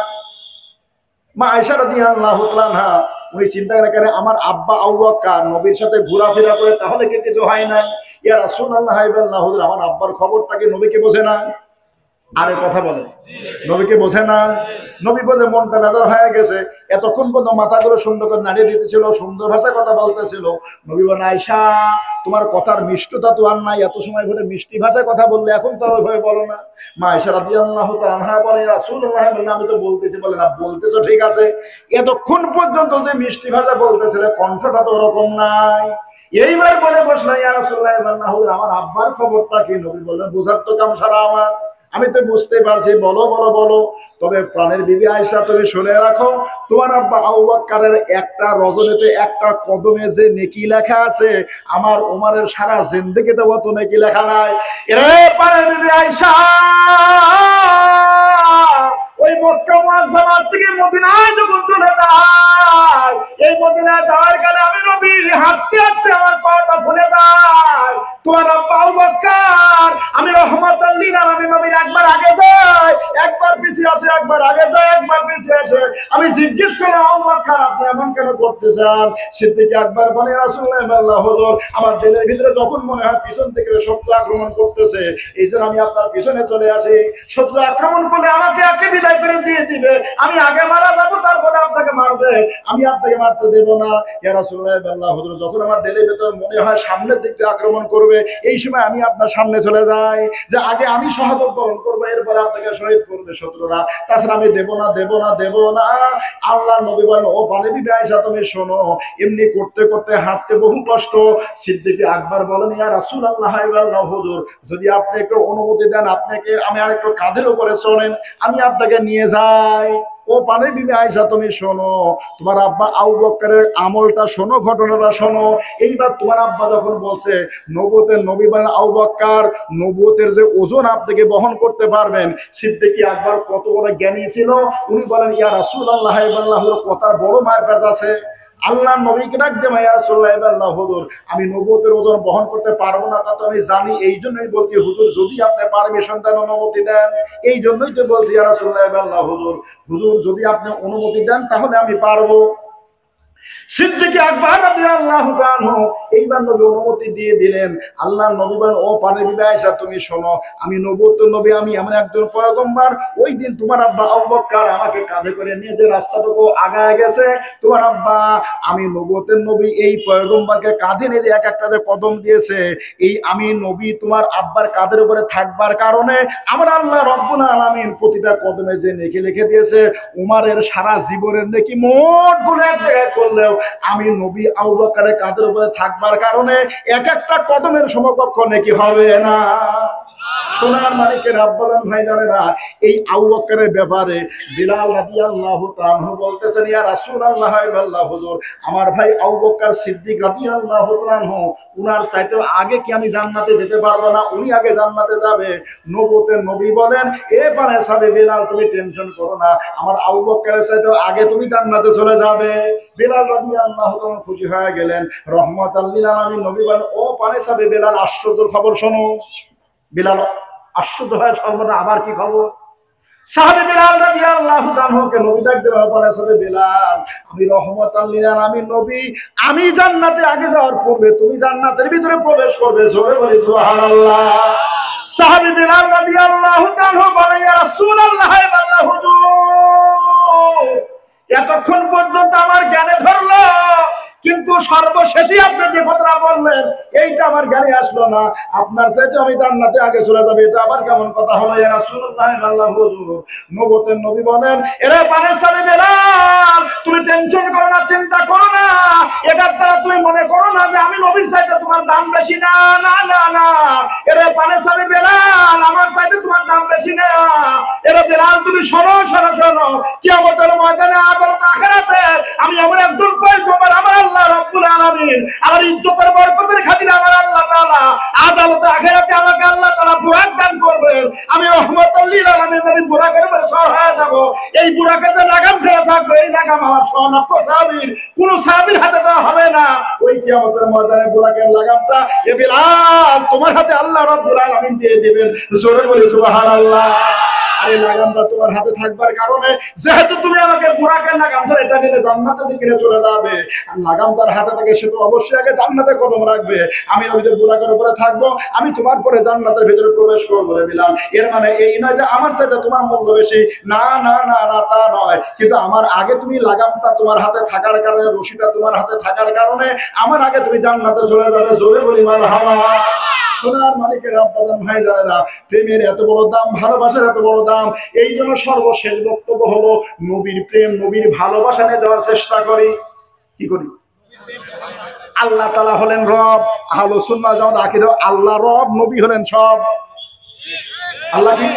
মা আয়েশা রাদিয়াল্লাহু তাআলা উনি চিন্তা করে, আমার আব্বা আবু বকর নবীর সাথে ঘোরাফেরা করে তাহলে কি কিছু হয় না? ইয়া রাসূলুল্লাহ, হুজুর আমার আব্বার খবরটা কি নবীকে বোঝে না? আরে কথা বলে, নবীকে বোঝে না? নবী বোঝে, মনটা বেজার হয়ে গেছে, এতক্ষণ পর্যন্ত মাথাগুলো সুন্দর করে নাড়িয়ে দিতেছিল, সুন্দর ভাষায় কথা বলতেছিল। নবী বলেন, আয়েশা তোমার কথার মিষ্টতা তো আর নাই, এত সময় ধরে মিষ্টি ভাষায় কথা বললে, এখন তো আর ওইভাবে বলো না। মা আয়েশা রাদিয়াল্লাহু তাআলা আনহা বলে, রাসূলুল্লাহ বলেন, আমি তো বলতেছি। বলে না, বলতেছো ঠিক আছে, এতক্ষণ পর্যন্ত যে মিষ্টি ভাষা বলতেছিলে কণ্ঠটা তো ওরকম নাই। এইবার বলে বসলেন, ইয়া রাসূলুল্লাহ, আমার আব্বার খবরটা কি? নবী বললেন, বোঝার তো কাম সারা আমার, আমি তো বুঝতে পারছি, বলো বলো বলো। তবে প্রাণের বিবি আয়েশা, তুমি শুনে রাখো, তোমার আব্বা আবু বকরের একটা রজনীতে একটা কদমে যে নেকি লেখা আছে, আমার ওমরের সারা জিন্দেগিতে অত নেকি লেখা নাই। এরে প্রাণের বিবি আয়েশা, ওই মক্কা মুআজ্জামা থেকে মদিনায় যখন চলে যায়, এই মদিনায় যাওয়ার কালে আমি নবী হাঁটতে হাঁটতে আমার পাটা ফুলে যায়। তোমার আব্বা আবু বকর, আমি রহমাতুল লিল আলামিন নবীর একবার আগে যাই, একবার পিছিয়ে আসে, একবার আগে যায়, একবার পিছিয়ে আসে। আমি জিজ্ঞেস করলাম, আবু বকর আপনি এমন কেন করতেছেন? সিদ্দিক আকবর বলে, রাসূলুল্লাহ সাল্লাল্লাহু আলাইহি ওয়াসাল্লাম, আমার দিলের ভিতরে যখন মনে হয় পিছন থেকে শত্রু আক্রমণ করতেছে, এই জন্য আমি আপনার পিছনে চলে আসি। শত্রু আক্রমণ করলে আমাকে একে বিদায় করে দিয়ে দিবে, আমি আগে মারা যাবো, তারপরে আপনাকে মারবে, আমি আপনাকে মারতে দেব না। ইয়া রাসূলুল্লাহ সাল্লাল্লাহু আলাইহি ওয়াসাল্লাম, যখন আমার দিলের ভিতরে মনে হয় সামনের দিক থেকে আক্রমণ করবে, এই সময় আমি আপনার সামনে চলে যাই, যে আগে আমি শাহাদাত বরণ করবো, এরপরে আপনাকে শহীদ করবে শত্রুরা, তাছাড়া আমি দেব না, দেব না, দেব না। আল্লাহ নবী বলেন, ও বালেবি আয়েশা তুমি শোনো, এমনি করতে করতে হাঁটতে বহু কষ্ট। সিদ্দিক আকবর বলেন, ইয়া রাসূলুল্লাহ ওয়া হুজুর, যদি আপনি একটু অনুমতি দেন, আপনাকে আমি আর একটু কাঁধের উপরে চলেন, আমি আপনাকে নিয়ে যাই। ও পানে বিবি আয়েশা তুমি শোনো, তোমার আব্বা আবু বকরের আমলটা শোনো, ঘটনাটা শোনো। এইবার তোমার আব্বা যখন বলছে নবুয়তের নবী বলেন আবু বকর, নবুয়তের যে ওজন আপনাকে বহন করতে পারবেন। সিদ্দিক আকবর কত বড় জ্ঞানী ছিল, উনি বলেন, ইয়া রাসূলুল্লাহ সাল্লাল্লাহু কথার বড় মার প্যাচ আছে। আল্লাহ নবীকে ডাক দে, ইয়া রাসূলুল্লাহ সাল্লাল্লাহু হুজুর, আমি নবুয়তের ওজন বহন করতে পারবো না, তা তো আমি জানি, এই জন্যই বলছি হুজুর যদি আপনি পারমিশন দেন, অনুমতি দেন, এই জন্যই তো বলছি ইয়া রাসূলুল্লাহ সাল্লাল্লাহু হুজুর, হুজুর যদি আপনি অনুমতি দেন তাহলে আমি পারবো। সিদ্দিক আকবর রাদিয়াল্লাহু তাআলা এইবার নবী অনুমতি দিয়ে দিলেন। আল্লাহর নবী বলেন, ও পানের বিবি আয়েশা তুমি শোনো, আমি নবুয়তের নবী, আমি এমন একজন পয়গম্বর, ওই দিন তোমার আব্বা আবু বকর আমাকে কাঁধে করে নিয়ে যে রাস্তাটুকু আগায় গেছে, তোমার আব্বা, আমি নবুয়তের নবী, এই পয়গম্বরকে কাঁধে নিয়ে এক একটা যে কদম দিয়েছে, এই আমি নবী তোমার আব্বার কাঁধের উপরে থাকবার কারণে আমার আল্লাহ রব্বুল আলামিন প্রতিটা কদমে যে নেকি লিখে দিয়েছে, উমারের সারা জীবনের নেকি মোট গুলো এক জায়গায় করলেও আমি নবী আবু বকরের কাঁধের উপরে থাকবার কারণে এক একটা কদমের সমকক্ষ নেকি হবে না। সোনার মালিকের আব্বাজান ভাইজানেরা, এই আবু বকরের ব্যাপারে বিলাল রাদিয়াল্লাহু তাআলা বলতেছেন, ইয়া রাসূলুল্লাহ সাল্লাল্লাহু হুজুর, আমার ভাই আবু বকর সিদ্দিক রাদিয়াল্লাহু তাআলা, উনার চাইতে আগে কি আমি জান্নাতে যেতে পারবো না? উনি আগে জান্নাতে যাবে। নবুয়তের নবী বলেন, এ পানে সাবে বিলাল, তুমি টেনশন করো না, আমার আবু বকরের চাইতে আগে তুমি জান্নাতে চলে যাবে। বিলাল রাদিয়াল্লাহু তাআলা খুশি হয়ে গেলেন। রহমাতাল লিল আলামিন নবী বলেন, ও পানে সাবে বিলাল, আশ্চর্যের খবর শোনো। বিলাল আশ্চর্য হয়, সর্বদা আবার কি খবর? সাহাবী বিলাল রাদিয়াল্লাহু তাআলাকে নবী ডাক দেওয়ার পরে, সাহাবী বিলাল, আমি রহমাতাল লিল আলামিন নবী, আমি জান্নাতে আগে যাওয়ার পূর্বে তুমি জান্নাতের ভিতরে প্রবেশ করবে, জোরে বলি সুবহানাল্লাহ। সাহাবী বিলাল রাদিয়াল্লাহু তাআলা বলে, ইয়া রাসূলুল্লাহ সাল্লাল্লাহু হুজুর, এতক্ষণ পর্যন্ত আমার জ্ঞানে ধরলো, কিন্তু সর্বশেষে আপনি যে কথাটা বললেন এইটা আমার জ্ঞানে আসলো না, আপনার চাইতে আমি জান্নাতে আগে চলে যাবে, এটা আবার কেমন কথা হলো? ইয়া রাসূলুল্লাহ সাল্লাল্লাহু আলাইহি ওয়াসাল্লাম, নবুয়তের নবী বলেন, এরা পানের সাথে বিলাল, তুমি টেনশন করো না, চিন্তা করো না, এটার দ্বারা তুমি মনে করো না যে আমি নবীর চাইতে তোমার দাম বেশি, না না না না, এরা পানের সাথে বিলাল, আমার চাইতে তোমার দাম বেশি না। এরা বিলাল, তুমি শোনো শোনো শোনো, কিয়ামতের ময়দানে আদালত আখিরাতে আমি এমন একজন পয়গম্বর, আমার আল্লাহ রব্বুল আলামিন আমার ইজ্জতের বরকতের খাতিরে আমার আল্লাহ তাআলা আদালতে আখিরাতে আমাকে আল্লাহ তাআলা বুরাক দান করবেন। আমি রহমাতুল লিল আলামিন, আমি বুরাকের উপর সর হয়ে যাব। এই বুরাকের যে লাগাম ছেড়ে থাকবে, এই লাগাম আমার সলক্ষ সাহাবীর কোন সাহাবীর হাতে দেওয়া হবে না। ওই কিয়ামতের ময়দানে বুরাকের লাগামটা এ বিলাল তোমার হাতে আল্লাহ রব্বুল আলামিন দিয়ে দিবেন, জোরে বলি সুবহানাল্লাহ। এই লাগামটা তোমার হাতে থাকবার কারণে, যেহেতু তুমি আমাকে বুরাকের লাগাম ধরে এটা নিয়ে জান্নাতের দিকে চলে যাবে, আর লাগাম যার হাতে থাকে সে তো অবশ্যই আগে জান্নাতে কদম রাখবে। আমি নবীদের বুরাকের উপরে থাকবো, আমি তোমার পরে জান্নাতের ভিতরে প্রবেশ করবো রে বিলাল। এর মানে এই নয় যে আমার চাইতে তোমার মূল্য বেশি, না না না না, তা নয়, কিন্তু আমার আগে তুমি লাগামটা তোমার হাতে থাকার কারণে, রশিটা তোমার হাতে থাকার কারণে আমার আগে তুমি জান্নাতে চলে যাবে, জোরে বলি মারহাবা। সোনার মালিকের আব্বাজান ভাইজানেরা, প্রেমের এত বড় দাম, ভালোবাসার এত বড় দাম, এই জন্য সর্বশেষ বক্তব্য হলো নবীর প্রেম, নবীর ভালোবাসা নিয়ে যাওয়ার চেষ্টা করি। কি করি? আল্লাহ তাআলা হলেন রব, আহলে সুন্নাহ জামাত আকীদা, আল্লাহ রব, নবী হলেন সব। আল্লাহ কি?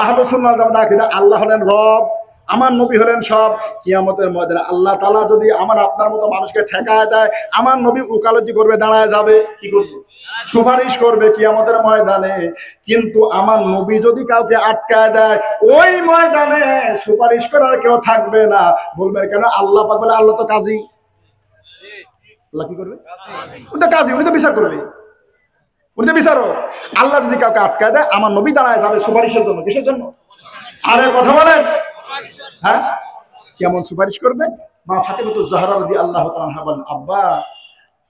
আহলে সুন্নাহ জামাত আকীদা, আল্লাহ হলেন রব, আমার নবী হলেন সব। কিয়ামতের ময়দানে আল্লাহ তাআলা যদি আমার আপনার মতো মানুষকে ঠেকায় দেয়, আমার নবী উকালতি করবে, দাঁড়ায় যাবে, কি করবে? সুপারিশ করবে কিয়ামতের ময়দানে। কিন্তু আমার নবী যদি কাউকে আটকায় দেয়, ওই ময়দানে সুপারিশ করার কেউ থাকবে না। বলবে কেন? আল্লাহ পাক বলে, আল্লাহ তো কাজী। আল্লাহ কি করবে? উনি তো কাজী, উনি তো বিচার করবে, উনি তো বিচারক। আল্লাহ যদি কাউকে আটকায় দেয়, আমার নবী দাঁড়ায় যাবে সুপারিশের জন্য। কিসের জন্য? আরে কথা বলেন, হ্যাঁ কেমন সুপারিশ করবে? মা ফাতেমাতুজ জাহরা রাদিয়াল্লাহু তাআলা বলেন, আব্বা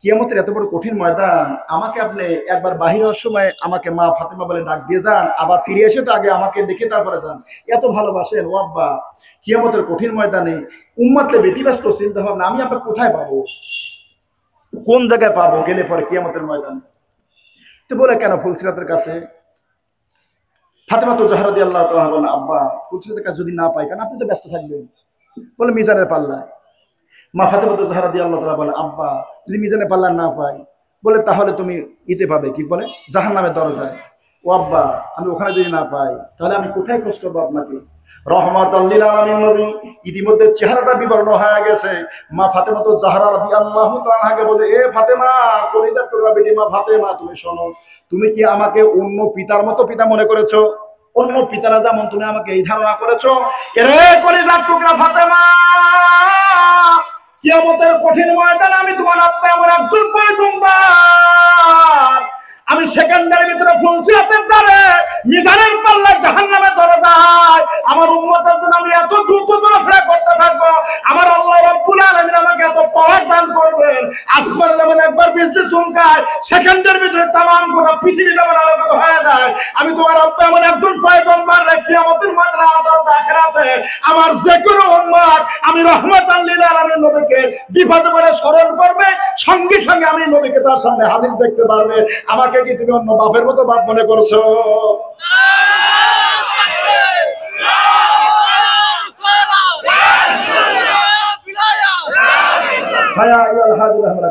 কিয়ামতের এত বড় কঠিন ময়দান, আমাকে আপনি একবার বাহির হওয়ার সময় আমাকে মা ফাতেমা বলে ডাক দিয়ে যান, আবার ফিরে এসে তো আগে আমাকে দেখে তারপরে যান, এত ভালোবাসেন ও আব্বা। কিয়ামতের কঠিন ময়দানে উম্মতকে ব্যতিব্যস্ত চিন্তা ভাবনা, আমি আপনার কোথায় পাবো, কোন জায়গায় পাবো গেলে পরে কিয়ামতের ময়দানে? তো বলে কেন ফুলসিরাতের কাছে? ফাতেমাতুজ জাহরা রাদিয়াল্লাহু তাআলা বলেন, আব্বা ফুলসিরাতের কাছে যদি না পাই, কারণ আপনি তো ব্যস্ত থাকবেন, বলে মিজানের পাল্লায়। মা ফাতেমাতুজ জাহরা রাদিয়াল্লাহু তাআলা বলে, আব্বা যদি মিজানের পাল্লা না পাই, বলে তাহলে তুমি ইতে পাবে, কি বলে, জাহান্নামের দরজায়। ও আব্বা আমি ওখানে যদি না পাই, তাহলে আমি কোথায় খোঁজ করবো আপনাকে? রহমাতাল লিল আলামিন নবী ইতিমধ্যে চেহারাটা বিবর্ণ হয়ে গেছে। মা ফাতেমাতুজ জাহরা রাদিয়াল্লাহু তাআলাকে বলে, এ ফাতেমা, কলিজার টুকরা বেটি মা ফাতেমা, তুমি শোনো, তুমি কি আমাকে অন্য পিতার মতো পিতা মনে করেছো? অন্য পিতারা যেমন তুমি আমাকে এই ধারণা করেছো? এরে কলিজার টুকরা ফাতেমা, কিয়ামতের কঠিন ময়দানে আমি তোমার আব্বা আমার একজন পয়গম্বর, আমি সেকেন্ডের ভিতরে ফুলসিরাতের দ্বারে মিজানের পাল্লায় জাহান্নামের দরজায় আমার উম্মতের জন্য আমি এত দ্রুত চলাফেরা করতে থাকবো, আমার আল্লাহ রাব্বুল আলামিন আমাকে এত পাওয়ার দান করবেন, আসমানে যেমন একবার বিজলি চমকায়, সেকেন্ডের ভিতরে তামাম গোটা পৃথিবী যেমন আলোকিত হয়ে যায়, আমি তোমার আব্বা এমন একজন পয়গম্বর, কিয়ামতের ময়দানে আদালতে আখিরাতে আমার যে কোনো উম্মত আমি রহমাতাল লিল আলামিন নবীকে বিপদে পড়ে স্মরণ করবে, সঙ্গে সঙ্গে আমি নবীকে তার সামনে হাজির দেখতে পারবে। আমাকে কি তুমি অন্য বাপের মতো বাপ মনে করছো?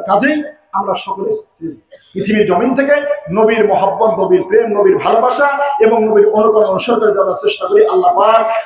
কাজেই আমরা সকলে পৃথিবীর জমিন থেকে নবীর মহব্বত, নবীর প্রেম, নবীর ভালোবাসা এবং নবীর অনুকরণ অনুসরণ করে যাওয়ার চেষ্টা করি। আল্লাহ পাক